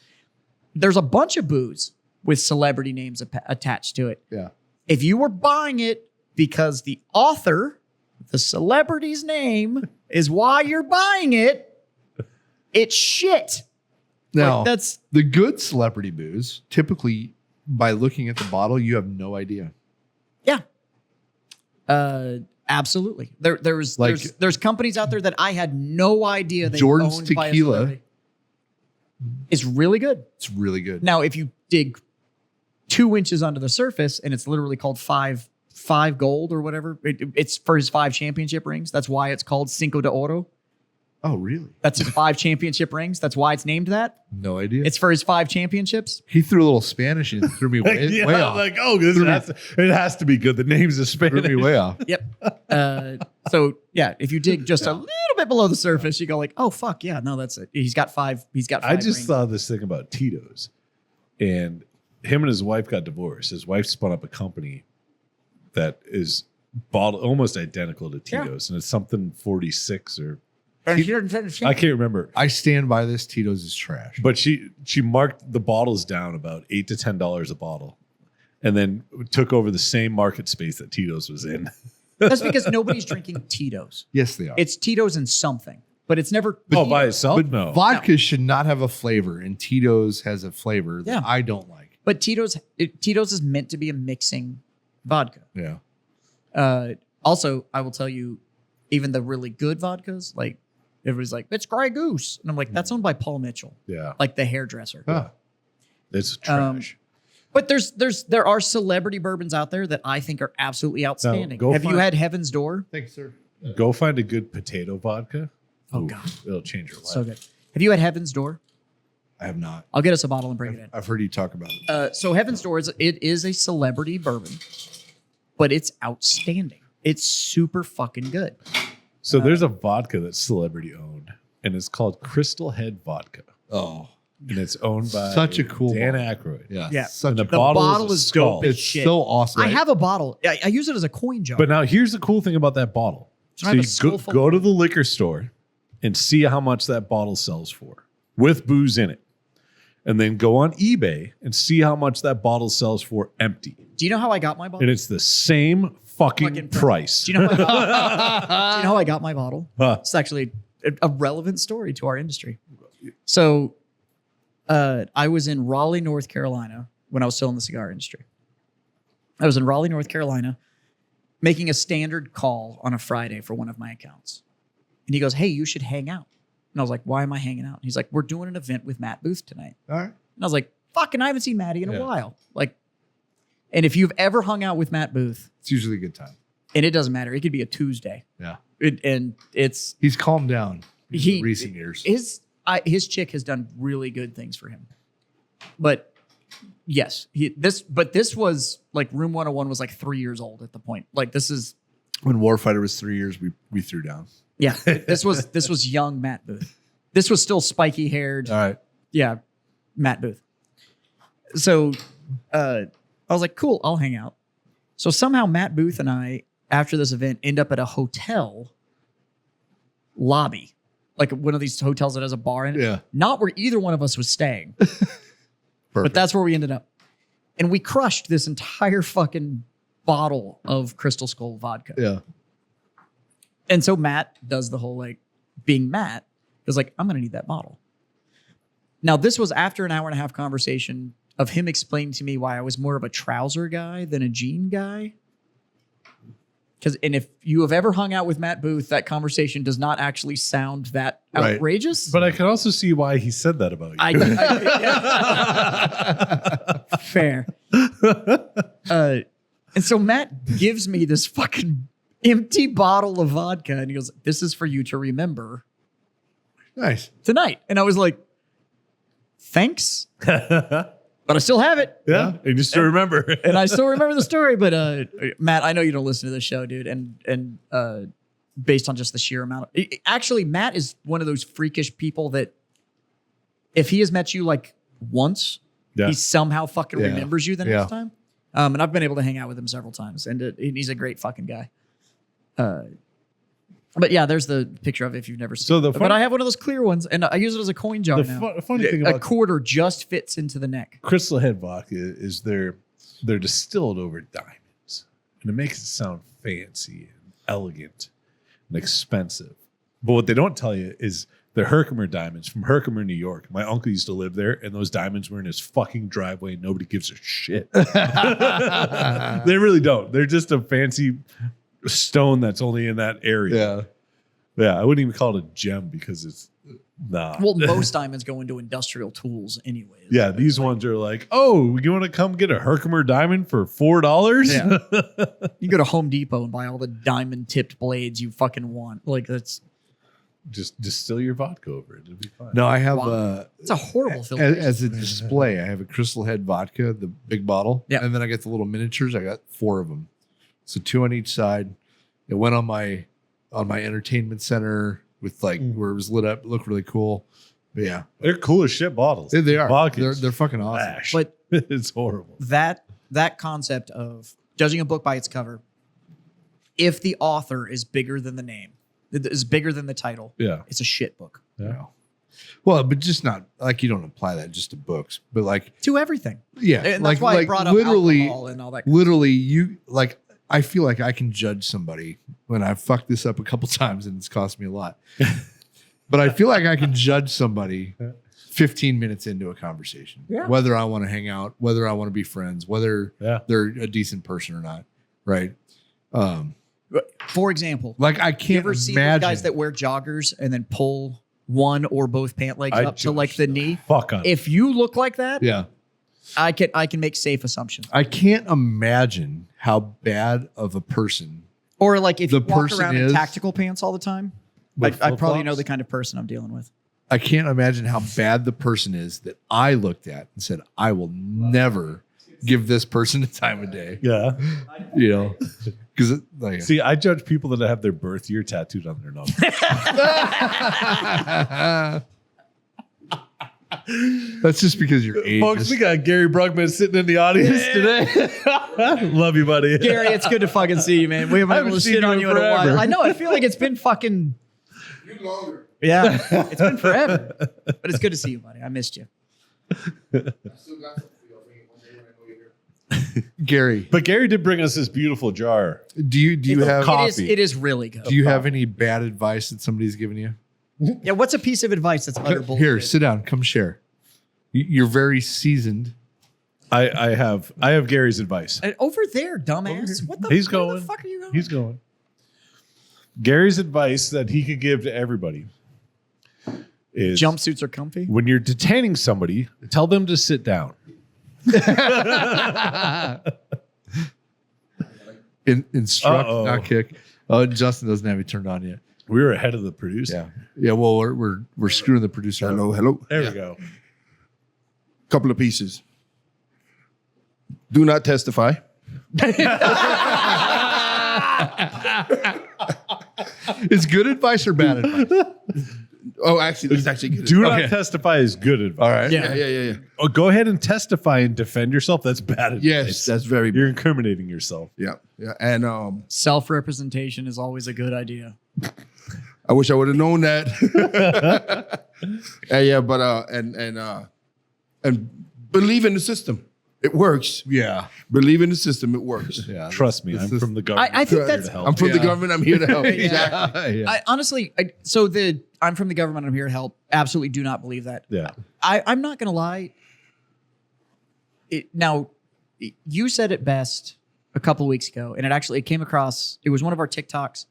There's a bunch of booze with celebrity names attached to it. Yeah. If you were buying it because the author, the celebrity's name, is why you're buying it, it's shit. Now, Like, that's the good celebrity booze. Typically, by looking at the bottle, you have no idea. yeah. Absolutely. There's companies out there that I had no idea they Jordan's owned by a tequila. celebrity. It's really good. It's really good. Now, if you dig 2 inches under the surface and it's literally called five gold or whatever, it's for his 5 championship rings. That's why it's called Cinco de Oro. Oh, really? That's his 5 championship rings. That's why it's named that. No idea. It's for his 5 championships. He threw a little Spanish and threw me way, Yeah, way off. like, oh, it has to be good. The name's is Threw Spanish. me way off. Yep. So yeah, if you dig just a little bit below the surface, you go like, oh fuck yeah, no, that's it. He's got 5. He's got 5 I just rings. saw this thing about Tito's, and him and his wife got divorced. His wife spun up a company that is almost identical to Tito's, and it's something 46 or I can't remember. I stand by this. Tito's is trash. But she marked the bottles down about $8 to $10 a bottle, and then took over the same market space that Tito's was in. That's because nobody's drinking Tito's. Yes, they are. It's Tito's and something, but it's never. Oh, by itself? But No. vodka should not have a flavor, and Tito's has a flavor that Yeah. I don't like. But Tito's is meant to be a mixing vodka. Yeah. Also, I will tell you, even the really good vodkas, like everybody's like, it's Grey Goose, and I'm like, that's owned by Paul Mitchell, Yeah. like the hairdresser. Ah. It's trash. But there are celebrity bourbons out there that I think are absolutely outstanding. go Have you find- had Heaven's Door? Thanks, sir. Go find a good potato vodka. Oh, Ooh, God. It'll change your life. So good. Have you had Heaven's Door? I have not. I'll get us a bottle and bring it in. I've heard you talk about it. So Heaven's Door is a celebrity bourbon, but it's outstanding. It's super fucking good. So there's a vodka that's celebrity owned, and it's called Crystal Head Vodka, Oh, and it's owned by Such a cool Dan bottle. Aykroyd. yeah. Yeah. Such And a the The bottle, bottle is is a skull. dope as It's shit. so awesome. I have a bottle. I use it as a coin jar. But now here's the cool thing about that bottle. So I So have you a skull full go of- to the liquor store and see how much that bottle sells for with booze in it. And then go on eBay and see how much that bottle sells for empty. Do you know how I got my bottle? And it's the same fucking Fucking price. Do you know how I got my bottle? Huh. It's actually a relevant story to our industry. So I was in Raleigh, North Carolina when I was still in the cigar industry. I was in Raleigh, North Carolina, making a standard call on a Friday for one of my accounts. And he goes, hey, you should hang out. And I was like, why am I hanging out? And he's like, we're doing an event with Matt Booth tonight. All right. And I was like, fucking, I haven't seen Matty in Yeah. a while. Like, and if you've ever hung out with Matt Booth, It's usually a good time. and it doesn't matter, it could be a Tuesday. Yeah. And it's He's calmed down in recent years. his chick has done really good things for him. But Yes. But this was like Room 101 was like 3 years old at the point. Like this is When Warfighter was 3 years, we threw down. yeah. This was young Matt Booth. This was still spiky haired. All right. Yeah, Matt Booth. So I was like, cool, I'll hang out. So somehow Matt Booth and I, after this event, end up at a hotel lobby, like one of these hotels that has a bar in it. Yeah. Not where either one of us was staying, but that's where we ended up. And we crushed this entire fucking bottle of Crystal Skull vodka. Yeah. And so Matt does the whole like being Matt, was like, I'm going to need that bottle. Now, this was after an hour and a half conversation of him explaining to me why I was more of a trouser guy than a jean guy. And if you have ever hung out with Matt Booth, that conversation does not actually sound that Right. outrageous. But I can also see why he said that about you. Fair. And so Matt gives me this fucking empty bottle of vodka, and he goes, "This is for you to remember Nice. tonight." And I was like, "Thanks, but I still have it." Yeah, and just to remember. And I still remember the story. But Matt, I know you don't listen to the show, dude. And based on just the sheer amount of, actually, Matt is one of those freakish people that if he has met you like once, Yeah. he somehow fucking Yeah. remembers you the next time. And I've been able to hang out with him several times, and he's a great fucking guy. But yeah, there's the picture of it if you've never seen So it. the But fun- I have one of those clear ones, and I use it as a coin jar now. The funny thing A about quarter just fits into the neck. Crystal Head vodka is they're distilled over diamonds, and it makes it sound fancy and elegant and expensive. But what they don't tell you is they're Herkimer diamonds from Herkimer, New York. My uncle used to live there, and those diamonds were in his fucking driveway. Nobody gives a shit. They really don't. They're just a fancy stone that's only in that area. Yeah, I wouldn't even call it a gem because it's nah. Well, most diamonds go into industrial tools anyways. Yeah, these ones are like, oh, you want to come get a Herkimer diamond for $4? Yeah. You go to Home Depot and buy all the diamond tipped blades you fucking want. Like that's Just distill your vodka over it. It'll be fine. No, I have Wow. it's a horrible as, filtration. as a display. I have a Crystal Head vodka, the big bottle, Yeah. and then I got the little miniatures. I got 4 of them, so 2 on each side. It went on my entertainment center with like where it was lit up. It looked really cool. But yeah, They're cool as shit bottles. they are. Vodkas. They're fucking awesome. Trash. But it's horrible. that concept of judging a book by its cover, if the author is bigger than the name, is bigger than the title, Yeah. it's a shit book. Yeah. Well, but just not like you don't apply that just to books, but like To everything. yeah, And like that's why I brought up literally, alcohol and all that. literally you like. I feel like I can judge somebody when I've fucked this up a couple times and it's cost me a lot. But I feel like I can judge somebody 15 minutes into a conversation, whether I want to hang out, whether I want to be friends, whether they're a decent person or not. Right. For example, Like I you can't ever see those imagine guys that wear joggers and then pull one or both pant legs I up to like the knee? Fuck on. If you look like that, yeah. I can make safe assumptions. I can't imagine how bad of a person. Or like if The you walk person around in is- tactical pants all the time, I With probably flip-flops? know the kind of person I'm dealing with. I can't imagine how bad the person is that I looked at and said, I will never give this person the time of day. Yeah. You know, because like, See, I judge people that have their birth year tattooed on their nose. that's just because you're age. Folks, we got Gary Brugman sitting in the audience today. Love you, buddy. Gary, it's good to fucking see you, man. We haven't been haven't able to seen shit you on in you in a forever. while. I know. I feel like it's been fucking. Longer. Yeah, it's been forever. But it's good to see you, buddy. I missed you. I still got something for you. I'll bring it one day when I know you're here. Gary, But Gary did bring us this beautiful jar. do you have coffee. It is really good. do you have any bad advice that somebody's given you? Yeah, what's a piece of advice that's utter bullshit? Here, sit down, come share. You're very seasoned. I have Gary's advice. Over there, dumbass. What the? He's where going. the fuck are you going? He's going. Gary's advice that he could give to everybody is Jumpsuits are comfy. when you're detaining somebody, tell them to sit down. Instruct, Uh-oh. not kick. Oh, Justin doesn't have it turned on yet. We were ahead of the producer. Yeah. Well, we're screwing the producer. up. Hello. There we go. Couple of pieces. Do not testify. Is good advice or bad advice? Oh, actually, it's actually good. Do not Okay. testify is good advice. All right. Yeah. Oh, go ahead and testify and defend yourself. That's bad advice. Yes, that's very You're bad. incriminating yourself. Yeah. And Self-representation is always a good idea. I wish I would have known that. And believe in the system. It works. Yeah. Believe in the system. It works. Yeah. Trust me, This I'm is- from the government. I think I'm here that's- to help. I'm from the Yeah. government. I'm here to help. Yeah. Exactly. Yeah. I honestly, I'm from the government. I'm here to help. Absolutely do not believe that. Yeah. I'm not going to lie. Now, you said it best a couple of weeks ago, and it came across. It was one of our TikToks,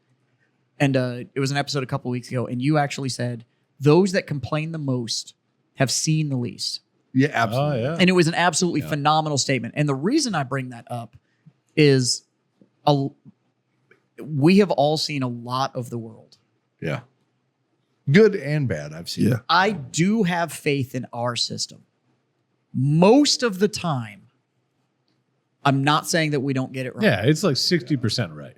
and it was an episode a couple of weeks ago, and you actually said those that complain the most have seen the least. Yeah, absolutely. Oh, yeah. And it was an absolutely phenomenal statement. And the reason I bring that up is we have all seen a lot of the world. Yeah. Good and bad. I've seen. Yeah. it. I do have faith in our system. Most of the time, I'm not saying that we don't get it right, Yeah, it's like 60% right.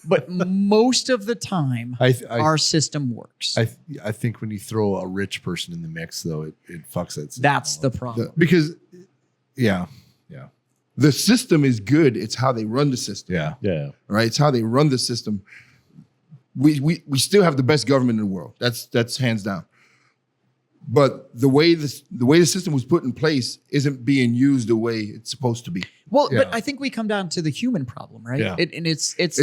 but most of the time, I our system works. I think when you throw a rich person in the mix, though, it fucks that system That's up. the problem. because, yeah, The system is good. It's how they run the system. yeah. Yeah. Right? It's how they run the system. We still have the best government in the world. That's hands down. But the way the system was put in place isn't being used the way it's supposed to be. Well, Yeah. but I think we come down to the human problem, right? Yeah. And it's It's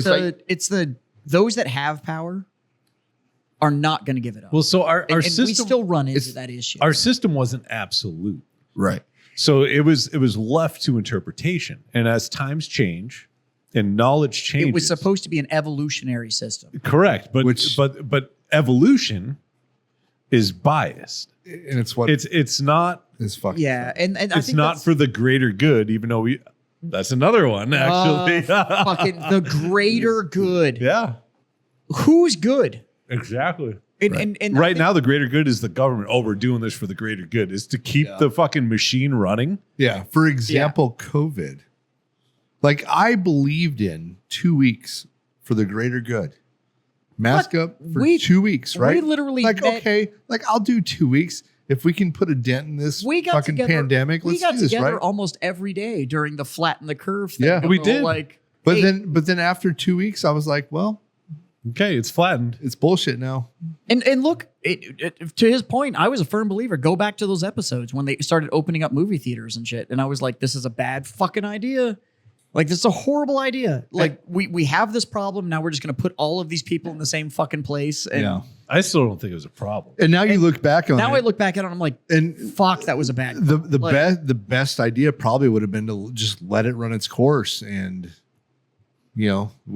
those that have power are not going to give it up. Well, so our and system we still run into it's- that issue. our system wasn't absolute. Right. So it was left to interpretation. And as times change and knowledge changes. It was supposed to be an evolutionary system. correct, but Which- but evolution is biased. And it's what It's not is fucking. Yeah, and I it's think not that's- for the greater good, even though that's another one actually. fucking the greater good. Yeah, Who's good? exactly. And I Right think- now, the greater good is the government. Oh, we're doing this for the greater good. Is to keep the fucking machine running. Yeah. For example, COVID. Like I believed in 2 weeks for the greater good. Mask up for We- 2 weeks, right? we literally like met- okay, like I'll do 2 weeks if we can put a dent in this we got fucking together, pandemic. We Let's got do this, together right? almost every day during the flatten the curve thing. Yeah. We did. Like, But hey, then after 2 weeks, I was like, well, Okay, it's flattened. it's bullshit now. and look, to his point, I was a firm believer. Go back to those episodes when they started opening up movie theaters and shit, and I was like, this is a bad fucking idea. Like, this is a horrible idea. Like, we have this problem. Now we're just going to put all of these people in the same fucking place. And Yeah. I still don't think it was a problem. And now you look back on now it, I look back at it and I'm like, and fuck, that was a bad. the Like- best idea probably would have been to just let it run its course, and we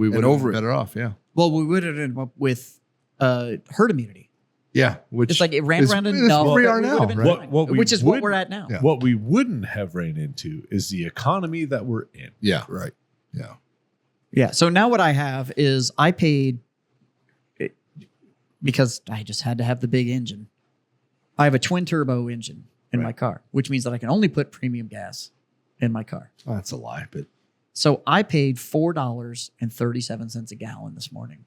would have over been it. better off. Yeah, Well, we would have ended up with herd immunity. yeah. Which It's like it ran is- around is enough. what we that are would now, have been right? fine, What we which is what would- we're at now. Yeah. What we wouldn't have ran into is the economy that we're in. Yeah, Right. yeah. Yeah. So now what I have is I paid it because I just had to have the big engine. I have a twin turbo engine in my car, which means that I can only put premium gas in my car. Oh, that's a lie, but So I paid $4.37 a gallon this morning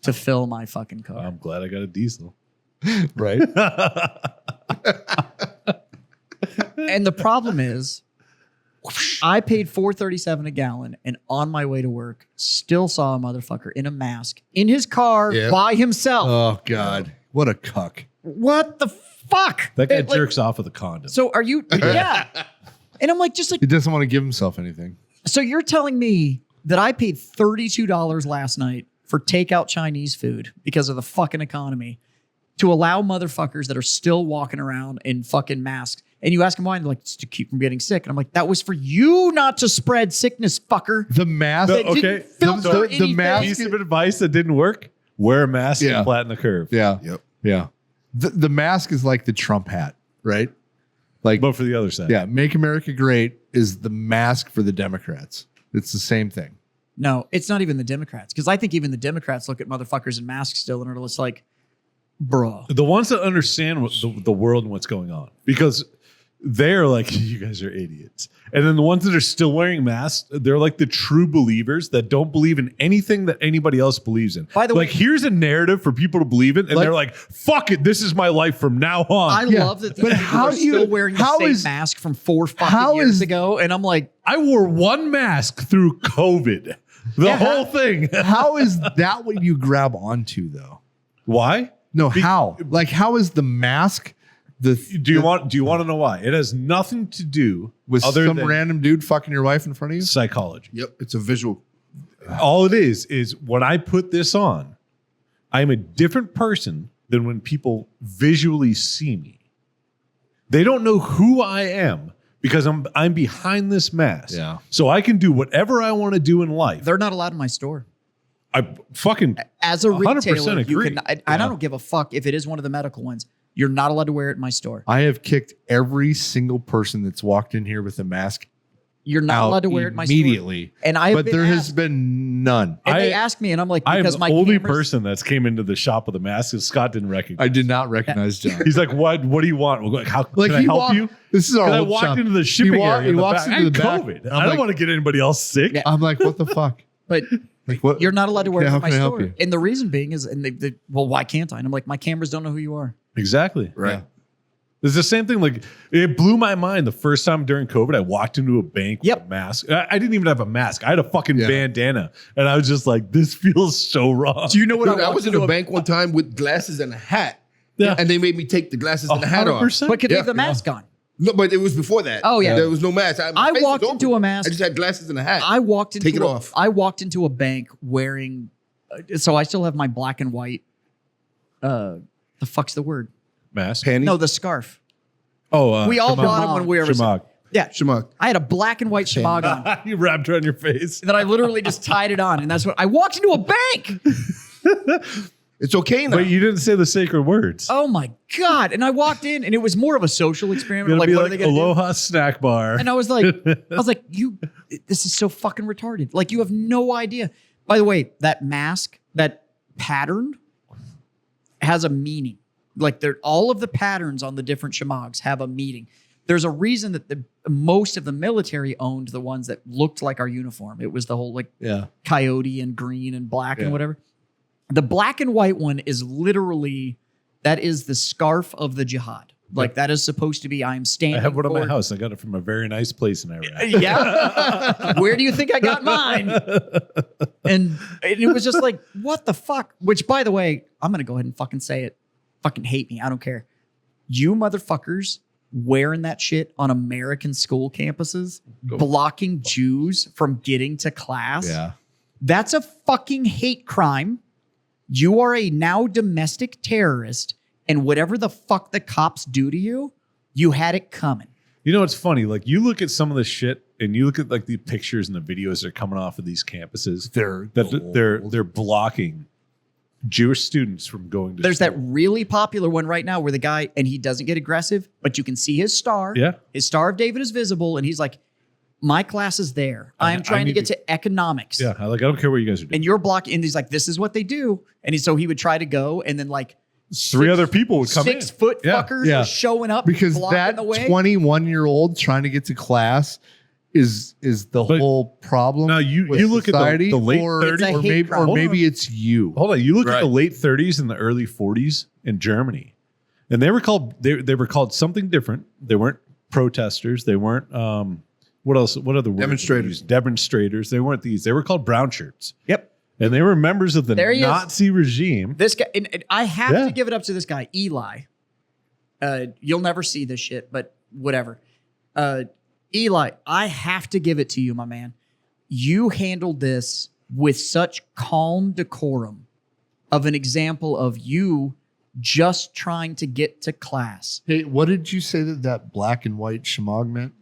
to fill my fucking car. I'm glad I got a diesel. right. And the problem is I paid $4.37 a gallon, and on my way to work, still saw a motherfucker in a mask in his car Yeah. by himself. Oh God, what a cuck! What the fuck? That guy It, like, jerks off with a condom. So are you? Yeah. And I'm like, just like, He doesn't want to give himself anything. so you're telling me that I paid $32 last night for takeout Chinese food because of the fucking economy to allow motherfuckers that are still walking around in fucking masks. And you ask them why, and they're like, "It's to keep from getting sick." And I'm like, that was for you not to spread sickness, fucker. The mask. That didn't filter the anything. mask- Piece of advice that didn't work: wear a mask Yeah. and flatten the curve. Yeah, Yep. yeah. The mask is like the Trump hat, right? Like, But for the other side, yeah, "Make America Great" is the mask for the Democrats. It's the same thing. No, it's not even the Democrats. Because I think even the Democrats look at motherfuckers in masks still and are just like, bro. the ones that understand what the world and what's going on, because they're like, you guys are idiots. And then the ones that are still wearing masks, they're like the true believers that don't believe in anything that anybody else believes in. By the way, here's a narrative for people to believe in, and they're like, fuck it, this is my life from now on. I love that these people are still wearing the same mask from 4 fucking years ago. And I'm like, I wore one mask through COVID. The whole thing. How is that what you grab onto though? Why? No, how? Like, how is the mask? Do you want to know why? It has nothing to do with other some than random dude fucking your wife in front of you? Psychology. Yep, it's a visual. All it is when I put this on, I'm a different person than when people visually see me. They don't know who I am because I'm behind this mask. Yeah. So I can do whatever I want to do in life. they're not allowed in my store. I fucking As a 100% retailer, you agree. can. I don't give a fuck if it is one of the medical ones. You're not allowed to wear it in my store. I have kicked every single person that's walked in here with a mask You're not out allowed to wear it in my store. immediately. And I, But there has been none. And they asked me, and I'm like, I am because the my only cameras- person that's came into the shop with a mask and Scott didn't recognize. I did not recognize John. He's like, what do you want? We'll go, how Like, can I he help walked- you? This is our 'Cause I old walked shop. into the shipping area. He in the walks back. into the I had back. COVID. I'm I don't like- want to get anybody else sick. Yeah. I'm like, what the fuck? But Like, what? you're not allowed to wear Okay, it how in my can I help store. you? And the reason being is, and well, why can't I? And I'm like, my cameras don't know who you are. Exactly. Right. Yeah. It's the same thing. Like, it blew my mind the first time during COVID. I walked into a bank with a mask. I didn't even have a mask. I had a fucking bandana, and I was just like, "This feels so wrong." Do you know what Dude, I was in a bank one time with glasses and a hat. Yeah. And they made me take the glasses and the hat off. 100%. But could they Yeah. have the mask on? No, but it was before that. Oh, yeah. There was no mask. My I face was walked open. into a mask. I just had glasses and a hat. I walked into Take it off. I walked into a bank wearing, so I still have my black and white. The fuck's the word? Mask. Panties? No, the scarf. Oh, We all Shemagh. bought them when we were. Shemagh. Yeah, Shemagh. I had a black and white shemagh on You wrapped it on your face. that I literally just tied it on, and that's what I walked into a bank. It's okay now. But you didn't say the sacred words. Oh my god! And I walked in, and it was more of a social experiment. It'll Like, be what like are they gonna do? Aloha Snack Bar. And I was like, you, this is so fucking retarded. Like, you have no idea. By the way, that mask, that pattern has a meaning. Like, all of the patterns on the different shemaghs have a meaning. There's a reason that most of the military owned the ones that looked like our uniform. It was the whole like coyote and green and black and whatever. The black and white one is literally, that is the scarf of the jihad. Like, that is supposed to be, I'm standing I have one at my for- house. I got it from a very nice place in Iraq. Yeah. Where do you think I got mine? And it was just like, what the fuck? Which, by the way, I'm going to go ahead and fucking say it. Fucking hate me. I don't care. You motherfuckers wearing that shit on American school campuses, blocking Jews from getting to class. Yeah. That's a fucking hate crime. You are a now domestic terrorist. And whatever the fuck the cops do to you, you had it coming. You know, it's funny. Like, you look at some of the shit and you look at like the pictures and the videos that are coming off of these campuses. They're blocking Jewish students from going to There's school. that really popular one right now where the guy, and he doesn't get aggressive, but you can see his star. Yeah. His Star of David is visible. And he's like, my class is there. I'm I trying to need get to- to economics. Yeah. I don't care what you guys are doing. And you're blocking. And he's like, this is what they do. And so he would try to go. And then like Three other people would come in. 6 foot Yeah. fuckers Yeah. are showing up Because blocking that the way. 21-year-old trying to get to class is the But whole problem. now you with look at society, the late or, 30s. It's a or hate maybe, crime. or Hold maybe on. it's you. Hold on, you look at Right. the late 30s and the early 40s in Germany, and they were called something different. They weren't protesters. They weren't what else? What other words? Demonstrators. Demonstrators. They weren't these. They were called brown shirts, Yep. and they were members of the There he is. Nazi regime. This guy, and I have Yeah. to give it up to this guy, Eli. You'll never see this shit, but whatever. Eli, I have to give it to you, my man. You handled this with such calm decorum of an example of you just trying to get to class. Hey, what did you say that black and white shemagh meant?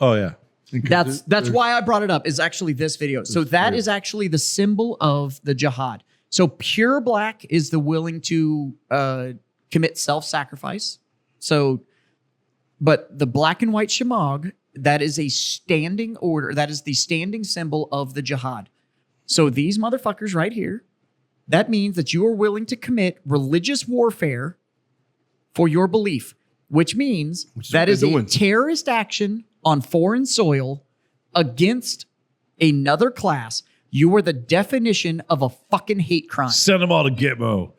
Oh yeah, That's why I brought it up, is actually this video. So that is actually the symbol of the jihad. So pure black is the willing to commit self-sacrifice. So, but the black and white shemagh, that is a standing order. That is the standing symbol of the jihad. So these motherfuckers right here, that means that you are willing to commit religious warfare for your belief. which means Which is that what is they're a doing. terrorist action on foreign soil against another class. You are the definition of a fucking hate crime. Send them all to Gitmo.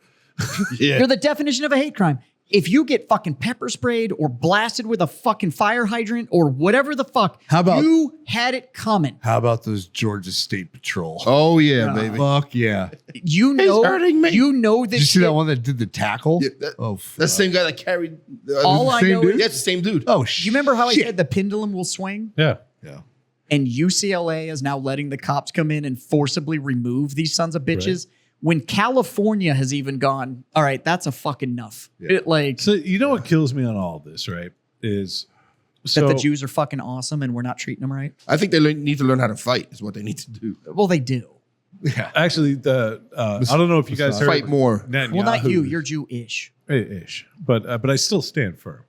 You're the definition of a hate crime. If you get fucking pepper sprayed or blasted with a fucking fire hydrant or whatever the fuck, How about- you had it coming. How about those Georgia State Patrol? Oh yeah, baby. Fuck yeah. You know, hurting me. you know this. Did you see that shit- one that did the tackle? Yeah, Oh, That's fuck. the same guy that carried. All I same know dude? is, Yeah, it's the same dude. Oh shit. you remember how I said the pendulum will swing? Yeah. Yeah. And UCLA is now letting the cops come in and forcibly remove these sons of bitches. When California has even gone, all right, that's a fucking enough. Yeah. It, like So you know what kills me on all of this, right? Is that the Jews are fucking awesome and we're not treating them right. I think they need to learn how to fight. Is what they need to do. Well, they do. Yeah. actually the I don't know if you guys heard Fight more. Netanyahu. Well, not you. You're Jewish. ish, but I still stand firm.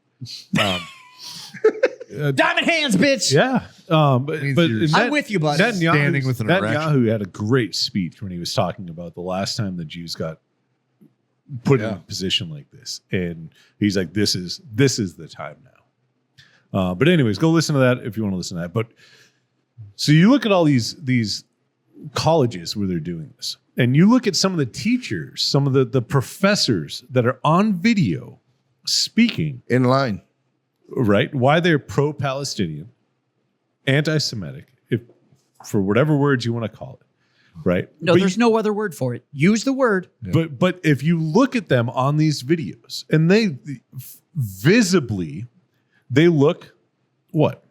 Diamond hands, bitch. Yeah, but Means but you're- I'm with you, buddy. Standing with an erection. Netanyahu had a great speech when he was talking about the last time the Jews got put in Yeah. a position like this, and he's like, "This is the time now." But anyways, go listen to that if you want to listen to that. But so you look at all these colleges where they're doing this, and you look at some of the teachers, some of the professors that are on video speaking, In line. right? Why they're pro-Palestinian, anti-Semitic, if for whatever words you want to call it, right? No, But there's no other word for it. Use the word. but if you look at them on these videos, and they visibly, they look what?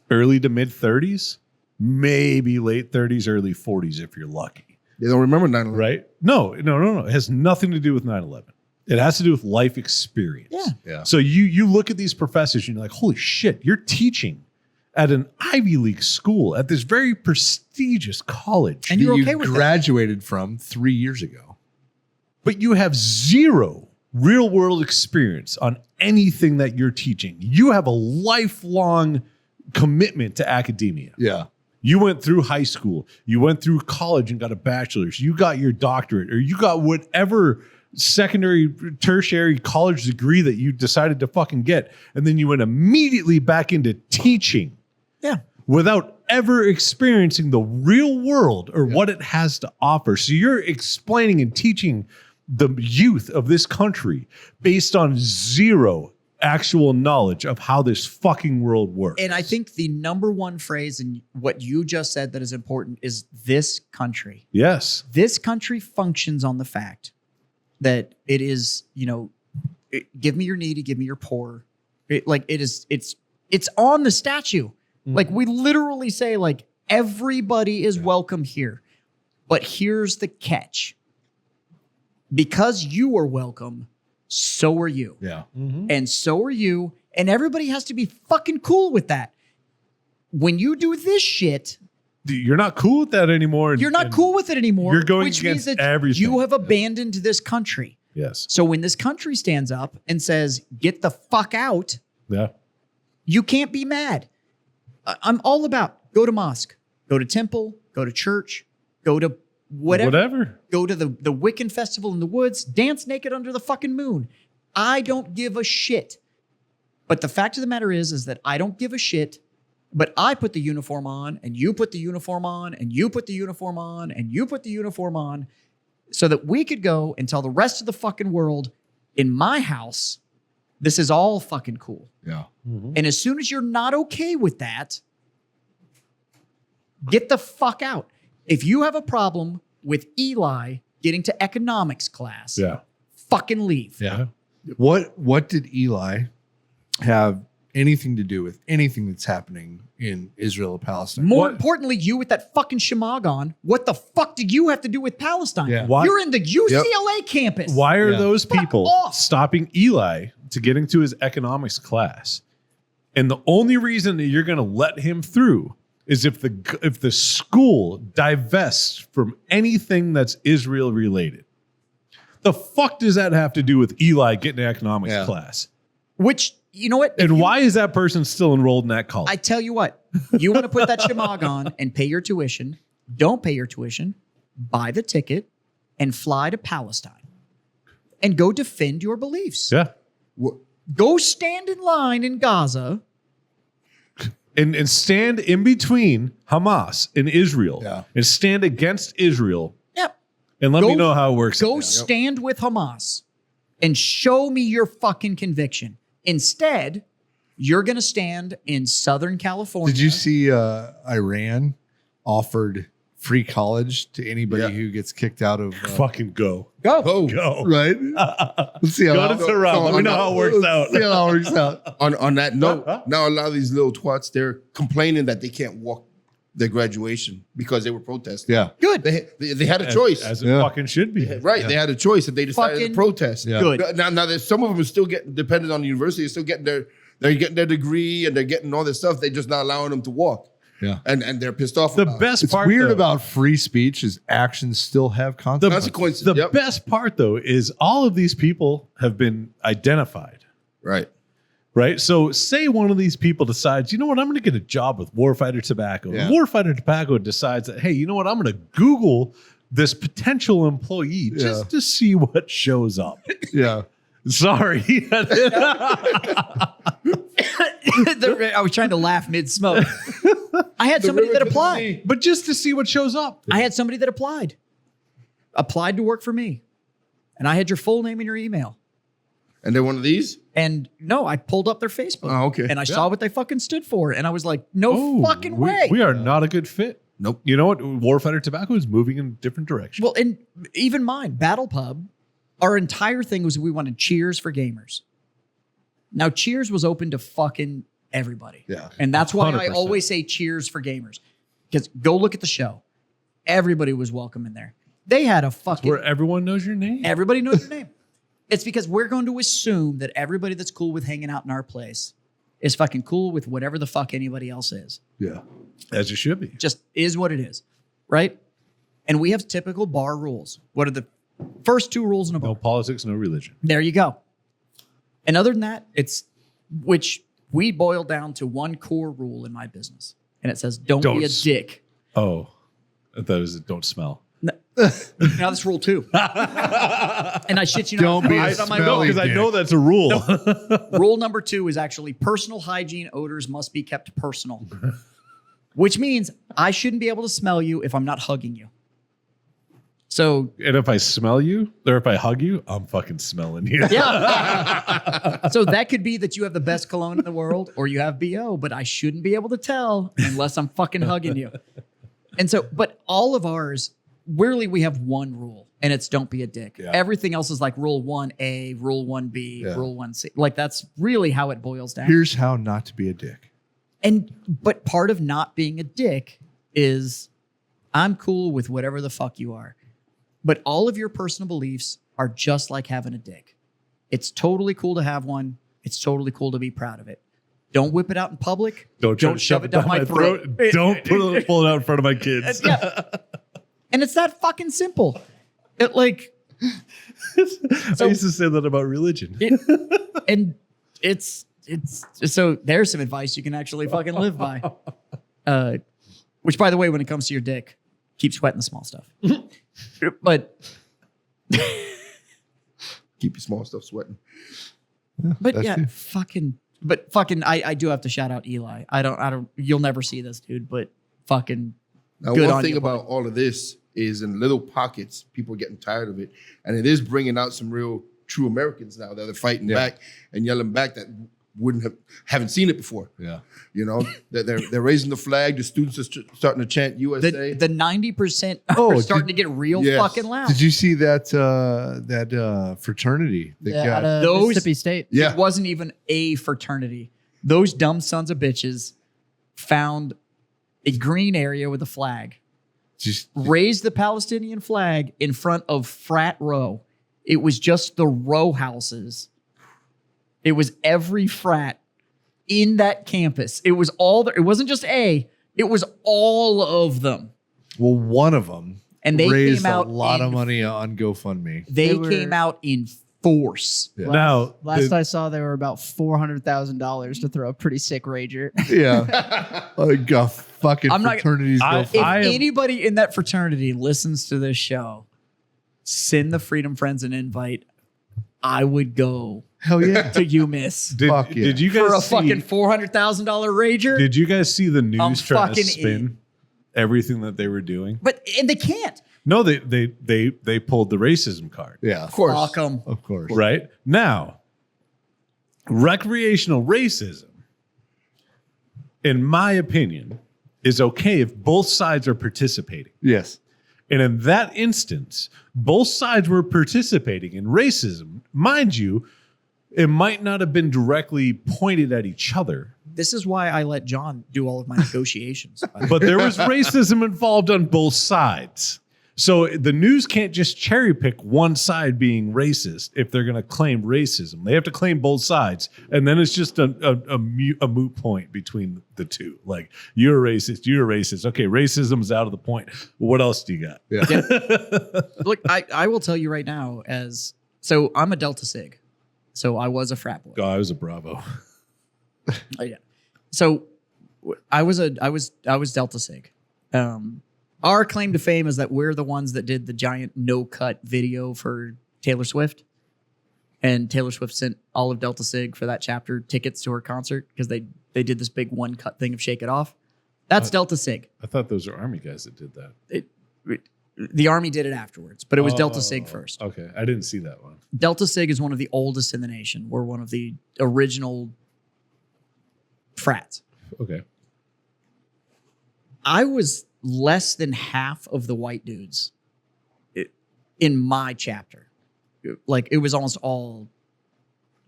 Early to mid 30s, maybe late 30s, early 40s if you're lucky, They don't remember 9/11. right? No. It has nothing to do with 9/11. It has to do with life experience. Yeah. Yeah. So you look at these professors and you're like, holy shit, you're teaching at an Ivy League school at this very prestigious college, And you're You okay with that. graduated from 3 years ago. but you have zero real world experience on anything that you're teaching. You have a lifelong commitment to academia. Yeah. You went through high school, you went through college and got a bachelor's, you got your doctorate, or you got whatever secondary, tertiary college degree that you decided to fucking get. And then you went immediately back into teaching. Yeah. Without ever experiencing the real world or what it has to offer. So you're explaining and teaching the youth of this country based on zero actual knowledge of how this fucking world works. And I think the number one phrase in what you just said that is important is this country. yes. This country functions on the fact that it is, give me your needy, give me your poor. It's on the statue. Like we literally say, like, everybody is welcome here. But here's the catch. Because you are welcome, so are you. Yeah. And so are you. And everybody has to be fucking cool with that. When you do this shit, You're not cool with that anymore. you're not cool with it anymore. you're going which means against that everything. you have abandoned this country. Yes. So when this country stands up and says, get the fuck out, Yeah. you can't be mad. I'm all about go to mosque, go to temple, go to church, go to whatever. Go to the Wiccan festival in the woods, dance naked under the fucking moon. I don't give a shit. But the fact of the matter is that I don't give a shit, but I put the uniform on and you put the uniform on and you put the uniform on and you put the uniform on so that we could go and tell the rest of the fucking world in my house, this is all fucking cool. Yeah. And as soon as you're not okay with that, get the fuck out. If you have a problem with Eli getting to economics class, Yeah. fucking leave. Yeah. What did Eli have anything to do with anything that's happening in Israel or Palestine? More importantly, you with that fucking shemagh on, what the fuck did you have to do with Palestine? Yeah. Why- You're in the UCLA campus. Why are Yeah. those Fuck people off. stopping Eli to getting to his economics class? And the only reason that you're going to let him through is if the school divests from anything that's Israel related. The fuck does that have to do with Eli getting an economics Yeah. class? Which, you know what? If And you- why is that person still enrolled in that college? I tell you what, you want to put that shemagh on and pay your tuition, don't pay your tuition, buy the ticket and fly to Palestine and go defend your beliefs. yeah. Go stand in line in Gaza. And stand in between Hamas and Israel. Yeah. And stand against Israel. Yep. And let me know how it works. Go stand with Hamas and show me your fucking conviction. Instead, you're going to stand in Southern California. Did you see Iran offered free college to anybody who gets kicked out of Fucking go. Go. Go. right? Let's see how Go to Tehran. Let me know how it works out. See how it works out. On that note, now a lot of these little twats, they're complaining that they can't walk their graduation because they were protesting. Yeah. Good. They had a choice. As it Yeah. fucking should be. Right, they had a choice and they decided Fucking to protest. Yeah. Good. Now there's some of them are still getting, depending on the university, they're still getting their degree and they're getting all this stuff. They're just not allowing them to walk. Yeah. And they're pissed off. The about it. best It's part weird though, about free speech is actions still have consequences. consequences. the Yep. best part though is all of these people have been identified. Right. Right. So say one of these people decides, you know what, I'm going to get a job with Warfighter Tobacco. Yeah. Warfighter Tobacco decides that, hey, you know what, I'm going to Google this potential employee just to see what shows up. Yeah. Sorry. I was trying to laugh mid smoke. I had somebody that applied. But just to see what shows up. I had somebody that applied to work for me. And I had your full name and your email. And they're one of these? And no, I pulled up their Facebook. Oh, okay. And I saw what they fucking stood for. And I was like, no fucking way. We are not a good fit. Nope. You know what? Warfighter Tobacco is moving in a different direction. Well, and even mine, Battle Pub, our entire thing was we wanted Cheers for gamers. Now, Cheers was open to fucking everybody. Yeah. And that's why I 100%. always say Cheers for gamers. Because go look at the show. Everybody was welcome in there. They had a fucking... Where everyone knows your name. Everybody knows your name. It's because we're going to assume that everybody that's cool with hanging out in our place is fucking cool with whatever the fuck anybody else is. Yeah. As you should be. Just is what it is, right? And we have typical bar rules. What are the first two rules in a bar? No politics, no religion. There you go. And other than that, it's which we boil down to one core rule in my business. And it says, don't be a Don't dick. Oh, I thought it was don't smell. Now that's rule 2. And I shit you not. Don't be I a put it on my smelly notes. Because I know that's a rule. Rule number 2 is actually personal hygiene odors must be kept personal, which means I shouldn't be able to smell you if I'm not hugging you. So And if I smell you or if I hug you, I'm fucking smelling you. yeah. So that could be that you have the best cologne in the world or you have BO, but I shouldn't be able to tell unless I'm fucking hugging you. And so, but all of ours, really, we have one rule, and it's don't be a dick. Yeah. Everything else is like rule 1A, rule 1B, Yeah. rule 1C. Like that's really how it boils down. Here's how not to be a dick. But part of not being a dick is I'm cool with whatever the fuck you are. But all of your personal beliefs are just like having a dick. It's totally cool to have one. It's totally cool to be proud of it. Don't whip it out in public. Don't try to shove it down my throat. Don't pull it out in front of my kids. Yeah. And it's that fucking simple. It like I used to say that about religion. and it's so there's some advice you can actually fucking live by. Which by the way, when it comes to your dick, keep sweating the small stuff. But Keep your small stuff sweating. That's yeah, true. fucking I do have to shout out Eli. I don't you'll never see this dude, but fucking Now, good one on thing you, about all of this is in little pockets, people are getting tired of it. And it is bringing out some real true Americans now that are fighting back and yelling back that haven't seen it before. Yeah. You know, they're raising the flag. The students are starting to chant USA. the 90% Oh, are starting to get real Yes. fucking loud. Did you see that fraternity that Yeah, got out of Those- Mississippi State. Yeah. It wasn't even a fraternity. Those dumb sons of bitches found a green area with a flag, just raised the Palestinian flag in front of frat row. It was just the row houses. It was every frat in that campus. It was all there. It wasn't just A, it was all of them. well, one of them And they raised came out a lot of in- money on GoFundMe. They They were- came out in force. Yeah. Now, Last I saw, they were about $400,000 to throw a pretty sick rager. Yeah, like fucking I'm not- fraternities I- go. If For, I am- anybody in that fraternity listens to this show, send the Freedom Friends an invite. I would go Hell yeah. till you miss. Fuck yeah. Did you guys For a see, fucking $400,000 Rager? Did you guys see the news trying to fucking spin everything that they were doing? And they can't. No, they pulled the racism card. Yeah. Of course. Fuck 'em. Of course. Right? Now, recreational racism, in my opinion, is okay if both sides are participating. Yes. And in that instance, both sides were participating in racism. Mind you, it might not have been directly pointed at each other, This is why I let John do all of my negotiations. by the way. but there was racism involved on both sides. So the news can't just cherry pick one side being racist if they're going to claim racism. They have to claim both sides. And then it's just a moot point between the two. Like, you're a racist, you're a racist. Okay, racism's out of the point. What else do you got? Yeah. Look, I will tell you right now, so I'm a Delta Sig. So I was a frat boy. Oh, I was a Bravo. Oh, yeah. So I was Delta Sig. Our claim to fame is that we're the ones that did the giant no cut video for Taylor Swift, and Taylor Swift sent all of Delta Sig for that chapter tickets to her concert because they did this big one cut thing of Shake It Off. That's Delta Sig. I thought those are Army guys that did that. The Army did it afterwards, but it was Delta Sig first. Okay, I didn't see that one. Delta Sig is one of the oldest in the nation. We're one of the original frats. Okay. I was less than half of the white dudes in my chapter. Like, it was almost all,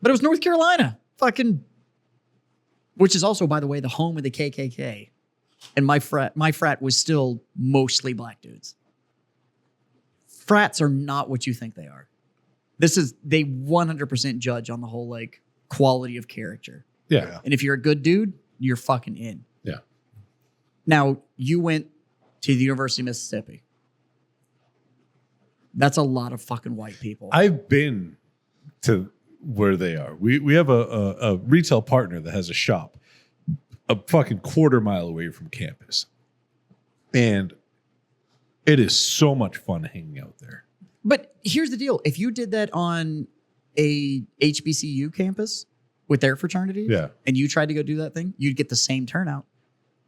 but it was North Carolina, fucking, which is also, by the way, the home of the KKK. And my frat was still mostly black dudes. Frats are not what you think they are. They 100% judge on the whole, like, quality of character. Yeah. And if you're a good dude, you're fucking in. Yeah. Now, you went to the University of Mississippi. That's a lot of fucking white people. I've been to where they are. We have a retail partner that has a shop a fucking quarter mile away from campus. And it is so much fun hanging out there. But here's the deal. If you did that on a HBCU campus with their fraternities, Yeah. and you tried to go do that thing, you'd get the same turnout.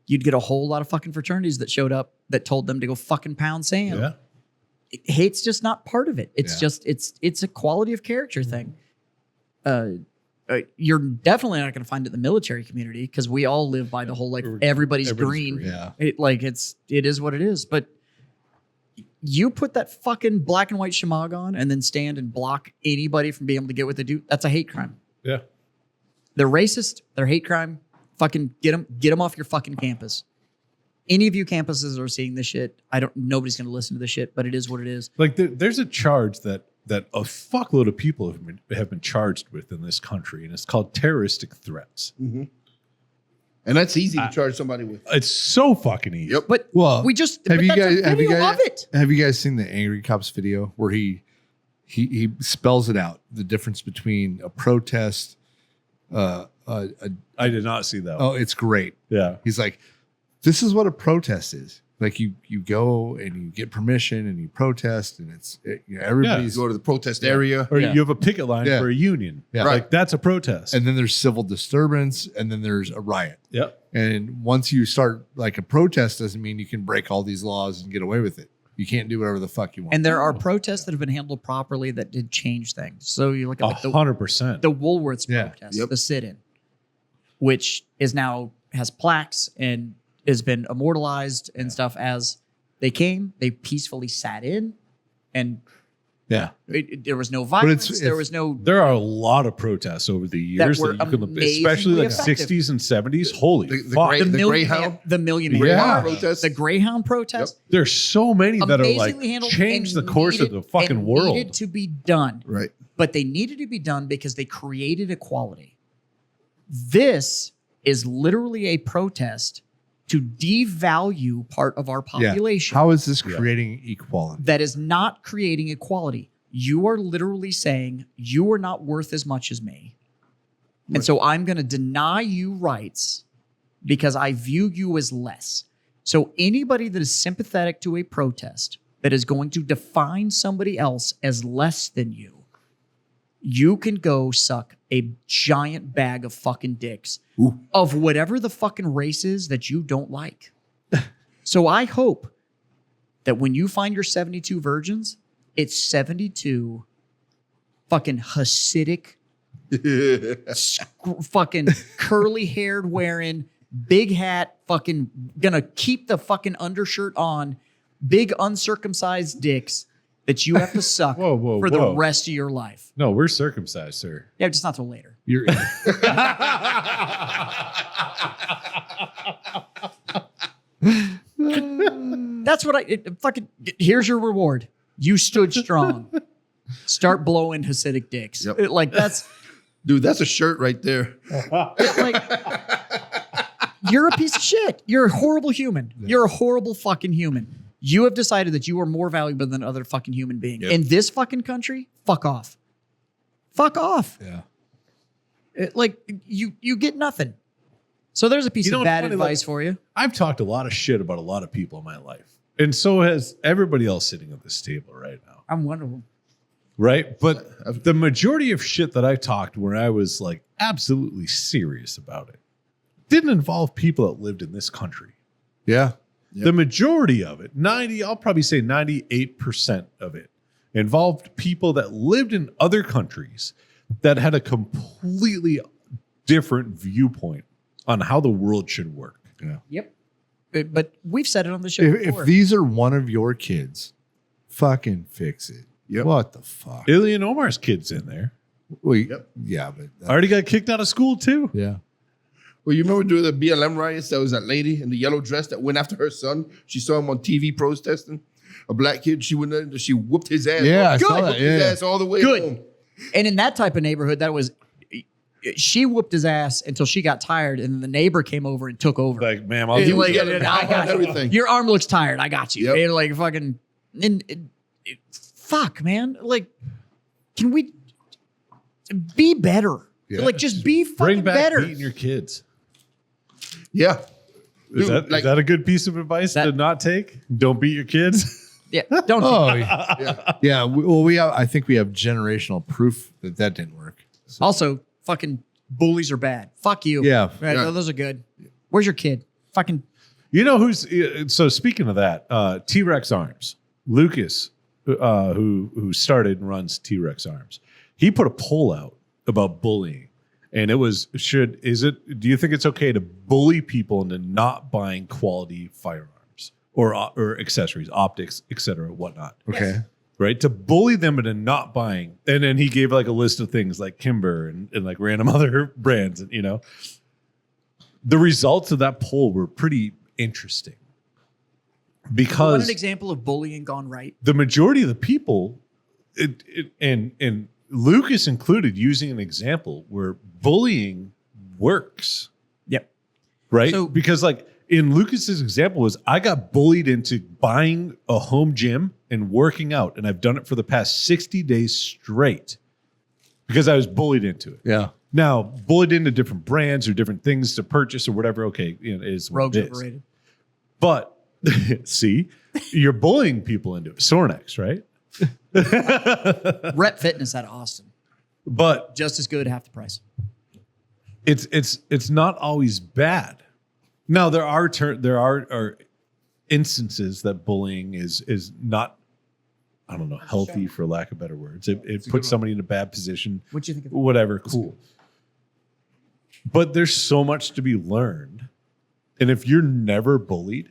You'd get a whole lot of fucking fraternities that showed up that told them to go fucking pound sand. Yeah. Hate's just not part of it. It's just it's a quality of character thing. You're definitely not going to find it in the military community because we all live by the whole like everybody's green. Yeah. It is what it is. But you put that fucking black and white shemagh on and then stand and block anybody from being able to get what they do. That's a hate crime. Yeah. They're racist. They're hate crime. Fucking get them off your fucking campus. Any of you campuses are seeing this shit. Nobody's going to listen to this shit, but it is what it is. Like there's a charge that a fuckload of people have been charged with in this country, and it's called terroristic threats. And that's easy to charge somebody with. It's so fucking easy. Yep. But Well, we just have but you that's guys a video of it. have you guys seen the Angry Cops video where he spells it out, the difference between a protest I did not see that one. oh, it's great. Yeah. He's like, this is what a protest is. Like you go and you get permission and you protest and everybody's You go to the protest area. Or Yeah. you have a picket line Yeah. for a union. Yeah. Like that's a protest. and then there's civil disturbance and then there's a riot. Yep. And once you start like a protest doesn't mean you can break all these laws and get away with it. You can't do whatever the fuck you want. And there are protests that have been handled properly that did change things. So you look at like 100%. the Woolworths Yeah. protest, Yep. the sit-in, which is now has plaques and has been immortalized and stuff as they came, they peacefully sat in, and yeah. there was no violence. it's- there was no. There are a lot of protests over the years were you can look, amazingly especially like effective. 60s and 70s. Holy The fuck. great- The Greyhound? Million Greyhound protest. the Greyhound protest. There's so many that are like Amazingly handled changed the and course of needed- the fucking and world. Needed to be done. Right. But they needed to be done because they created equality. This is literally a protest to devalue part of our population. How is this creating equality? That is not creating equality. You are literally saying you are not worth as much as me. And so I'm going to deny you rights because I view you as less. So anybody that is sympathetic to a protest that is going to define somebody else as less than you, you can go suck a giant bag of fucking dicks Ooh. of whatever the fucking race is that you don't like. So I hope that when you find your 72 virgins, it's 72 fucking Hasidic, fucking curly haired wearing, big hat, fucking gonna keep the fucking undershirt on, big uncircumcised dicks that you have to suck Whoa, for the whoa. rest of your life. No, we're circumcised, sir. Yeah, just not till later. You're That's what fucking. Here's your reward. You stood strong. Start blowing Hasidic dicks. Yep. Like that's Dude, that's a shirt right there. like you're a piece of shit. You're a horrible human. You're a horrible fucking human. You have decided that you are more valuable than other fucking human being. Yep. In this fucking country, fuck off. Fuck off. yeah. Like you get nothing. So there's a piece You know of what's bad funny, advice for you. I've talked a lot of shit about a lot of people in my life. And so has everybody else sitting at this table right now. I'm wonderful. Right? But the majority of shit that I talked where I was like absolutely serious about it didn't involve people that lived in this country. Yeah. Yep. The majority of it, I'll probably say 98% of it, involved people that lived in other countries that had a completely different viewpoint on how the world should work. Yep. But we've said it on the show If before. these are one of your kids, fucking fix it. Yep. What the fuck? Ilya and Omar's kids in there. Well, Yep. yeah, but Already got kicked out of school too. yeah. Well, you remember during the BLM riots, there was that lady in the yellow dress that went after her son. She saw him on TV protesting. A black kid. She whooped his ass. Yeah, I saw that. Whooped his Yeah. ass all the way Good. home. And in that type of neighborhood, that was she whooped his ass until she got tired, and then the neighbor came over and took over. Like, ma'am, I'll do Like, it. I got you. Everything. Your arm looks tired. I got you. Yep. And like fucking, fuck, man. Like, can we be better? Yeah. Like, just be fucking Bring back better. beating your kids. Yeah. Is Dude, that, is that a good piece of advice to not take? Don't beat your kids. Yeah, don't. Oh, yeah. Yeah. Well, I think we have generational proof that didn't work. So, Also, fucking bullies are bad. Fuck you. yeah. Right, Yeah. those are good. Where's your kid? Fucking. You know who's so speaking of that, T-Rex Arms, Lucas, who started and runs T-Rex Arms, he put a poll out about bullying. And it was, do you think it's okay to bully people into not buying quality firearms or accessories, optics, et cetera, whatnot? Okay. Right? To bully them into not buying. And then he gave like a list of things like Kimber and like random other brands, and the results of that poll were pretty interesting. Want Because an example of bullying gone right? the majority of the people, and Lucas included, using an example where bullying works, Yep. right? So- Because like in Lucas's example was, I got bullied into buying a home gym and working out, and I've done it for the past 60 days straight because I was bullied into it. Yeah. Now, bullied into different brands or different things to purchase or whatever, okay, it is what Rogues it is. overrated. But see, you're bullying people into it. Sornex, right? Rep Fitness out of Austin. But Just as good, half the price. it's not always bad. Now there are instances that bullying is not, I don't know, healthy for lack of better words. It puts somebody in a bad position. What'd you think of Whatever, cool. But there's so much to be learned, and if you're never bullied,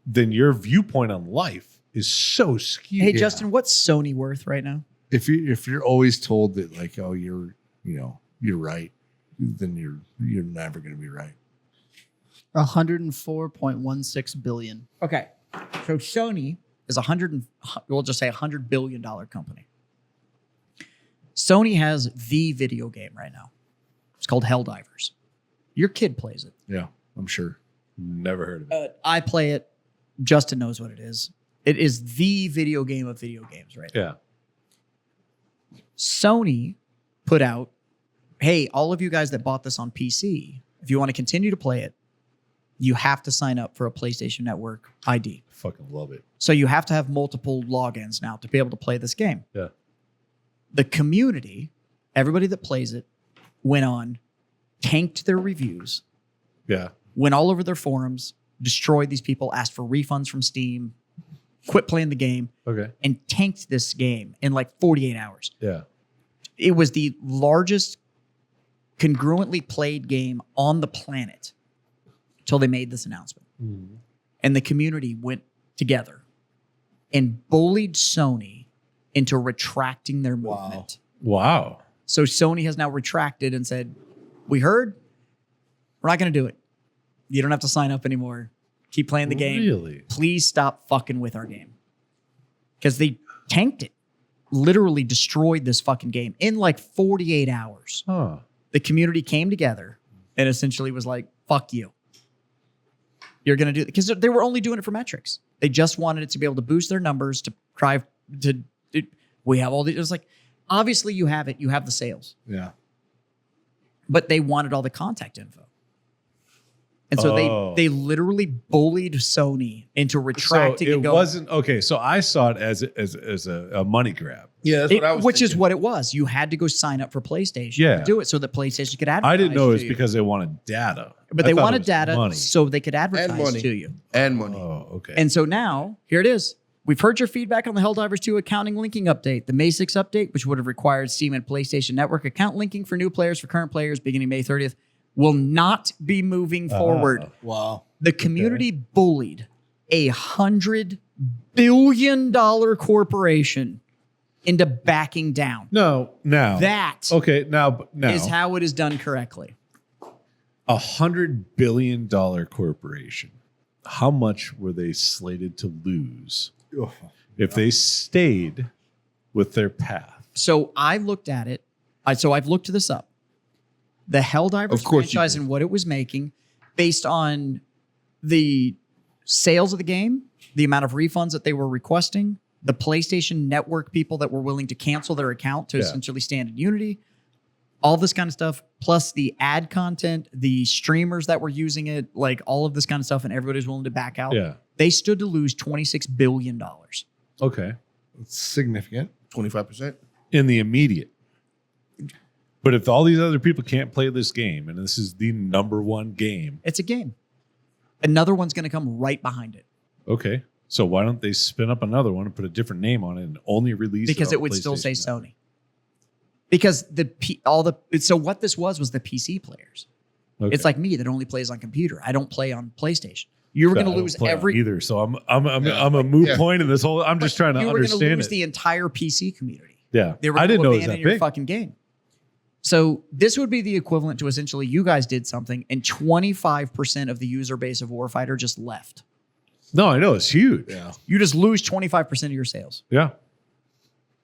then your viewpoint on life is so skewed. Hey, Yeah. Justin, what's Sony worth right now? If you're always told that like, oh, you're right, then you're never going to be right. 104.16 billion. Okay. So Sony is we'll just say $100 billion company. Sony has the video game right now. It's called Helldivers. Your kid plays it. Yeah, I'm sure. Never heard of it. I play it. Justin knows what it is. It is the video game of video games right now. Yeah. Sony put out, hey, all of you guys that bought this on PC, if you want to continue to play it, you have to sign up for a PlayStation Network ID. Fucking love it. So you have to have multiple logins now to be able to play this game. Yeah. The community everybody that plays it went on, tanked their reviews, Yeah. went all over their forums, destroyed these people, asked for refunds from Steam, quit playing the game, Okay. and tanked this game in like 48 hours. Yeah. It was the largest congruently played game on the planet until they made this announcement. And the community went together and bullied Sony into retracting their movement. Wow. So Sony has now retracted and said, we heard, we're not going to do it. You don't have to sign up anymore. Keep playing the game. Really? Please stop fucking with our game. Because they tanked it. Literally destroyed this fucking game in like 48 hours. Huh. The community came together and essentially was like, fuck you. You're going to do it. Because they were only doing it for metrics. They just wanted it to be able to boost their numbers, to drive, we have all the, it was like, obviously you have it. You have the sales. Yeah. But they wanted all the contact info. And so they literally bullied Sony into retracting. So it and going, wasn't okay. So I saw it as a money grab. Yeah, that's what I was which is thinking. what it was. You had to go sign up for PlayStation Yeah. to do it so that PlayStation could advertise. I didn't know it was to you. because they wanted data. But I they thought it wanted was data money. so they could advertise money. to you. And money. Oh, okay. And so now, here it is. We've heard your feedback on the Helldivers 2 accounting linking update. The May 6 update, which would have required Steam and PlayStation Network account linking for new players for current players beginning May 30th, will not be moving forward. Wow. The community bullied a $100 billion corporation into backing down. no, now That okay. Now is how it is done correctly. $100 billion corporation. How much were they slated to lose if they stayed with their path? So I looked at it. So I've looked this up. The Helldivers Of course you franchise did. and what it was making based on the sales of the game, the amount of refunds that they were requesting, the PlayStation Network people that were willing to cancel their account to essentially stand in Unity, all this kind of stuff, plus the ad content, the streamers that were using it, like all of this kind of stuff, and everybody's willing to back out. Yeah. They stood to lose $26 billion. Okay. It's significant. 25%. In the immediate. But if all these other people can't play this game, and this is the number one game, It's a game. Another one's going to come right behind it okay. So why don't they spin up another one and put a different name on it and only release because it it on would still say PlayStation now? Sony. Because so what this was the PC players. Okay. It's like me that only plays on computer. I don't play on PlayStation. You were I going to don't lose play on every. either. So I'm a moot Yeah. point in this whole. I'm just trying to You were going to understand lose it. the entire PC community. Yeah, They were I going didn't to know it was abandon that your big. fucking game. So this would be the equivalent to essentially you guys did something and 25% of the user base of Warfighter just left. No, I know it's huge. Yeah. You just lose 25% of your sales. Yeah.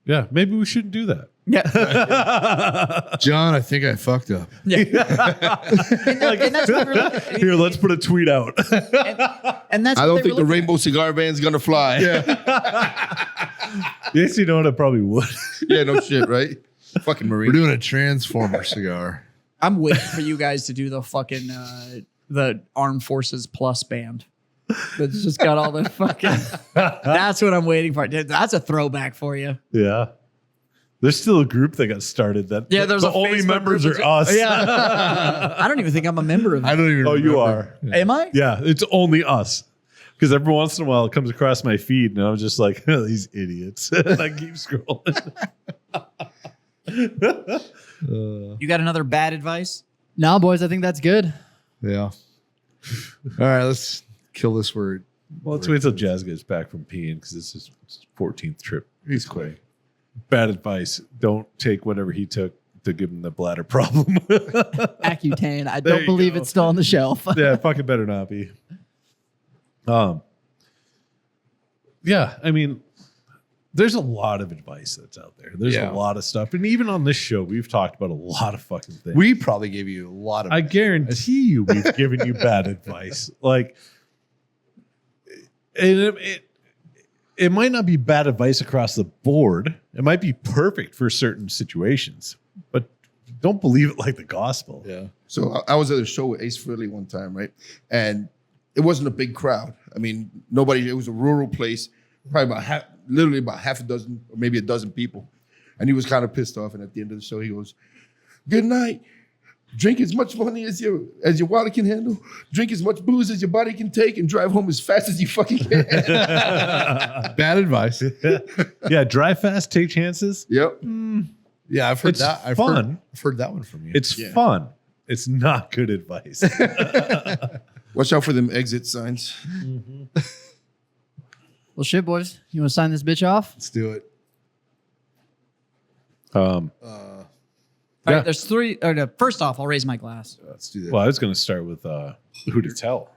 Yeah. Maybe we shouldn't do that. Yeah. John, I think I fucked up. And that's what we're looking at. Here, let's put a tweet out. And that's I what don't they think were the looking rainbow at. cigar band's gonna fly. Yes, you know what? I probably would. Yeah, no shit, right? Fucking We're Marine. doing a Transformer cigar. I'm waiting for you guys to do the fucking the Armed Forces Plus band. That's just got all the fucking. That's what I'm waiting for. Dude, that's a throwback for you. Yeah. There's still a group that got started that Yeah, there's the a only Facebook members group are us. Yeah. I don't even think I'm a member of it. I don't even Oh, you remember. are. Am I? Yeah, it's only us. Because every once in a while it comes across my feed and I'm just like, oh, these idiots. And I keep scrolling. You got another bad advice? No, boys, I think that's good. Yeah. All right, let's kill this word. Well, let's wait till Jazz gets back from peeing because this is his 14th trip. He's quick. Bad advice. Don't take whatever he took to give him the bladder problem. Accutane. I There don't you believe go. it's still on the shelf. Yeah, fucking better not be. Yeah, I mean, there's a lot of advice that's out there. There's Yeah. a lot of stuff. And even on this show, we've talked about a lot of fucking things. We probably gave you a lot of. I guarantee you we've given you bad advice. Like, and it might not be bad advice across the board. It might be perfect for certain situations, but don't believe it like the gospel. yeah. So I was at a show with Ace Frehley one time, right? And it wasn't a big crowd. I mean, nobody. It was a rural place, probably literally about half a dozen or maybe a dozen people. And he was kind of pissed off. And at the end of the show, he goes, "Good night. Drink as much money as your wallet can handle. Drink as much booze as your body can take, and drive home as fast as you fucking can." Bad advice. Yeah, drive fast, take chances. Yep. Yeah, I've heard It's that. I've fun. heard that one from you. It's fun. It's not good advice. Watch out for them exit signs. Well, shit, boys. You want to sign this bitch off? Let's do it. All Yeah. right, there's three. First off, I'll raise my glass Let's do that. Well, I was going to start with who to tell.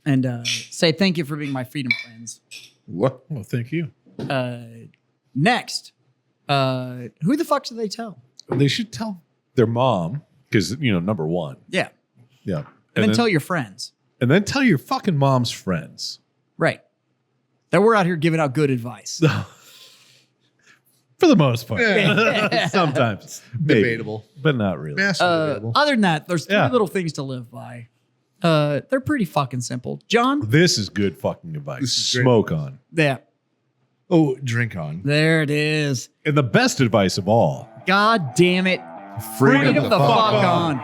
and say thank you for being my freedom friends. What? Well, thank you. Next, who the fuck should they tell? They should tell their mom because number one. Yeah, Yeah, and then tell your friends. and then tell your fucking mom's friends. Right. That we're out here giving out good advice. For the most part. Sometimes. Maybe, Debatable. but not really. Massive debatable. Other than that, there's three Yeah. little things to live by. They're pretty fucking simple. John? This is good fucking advice. This is great. Smoke on. Yeah, Oh, drink on. there it is. And the best advice of all. God damn it. Freedom the fuck on.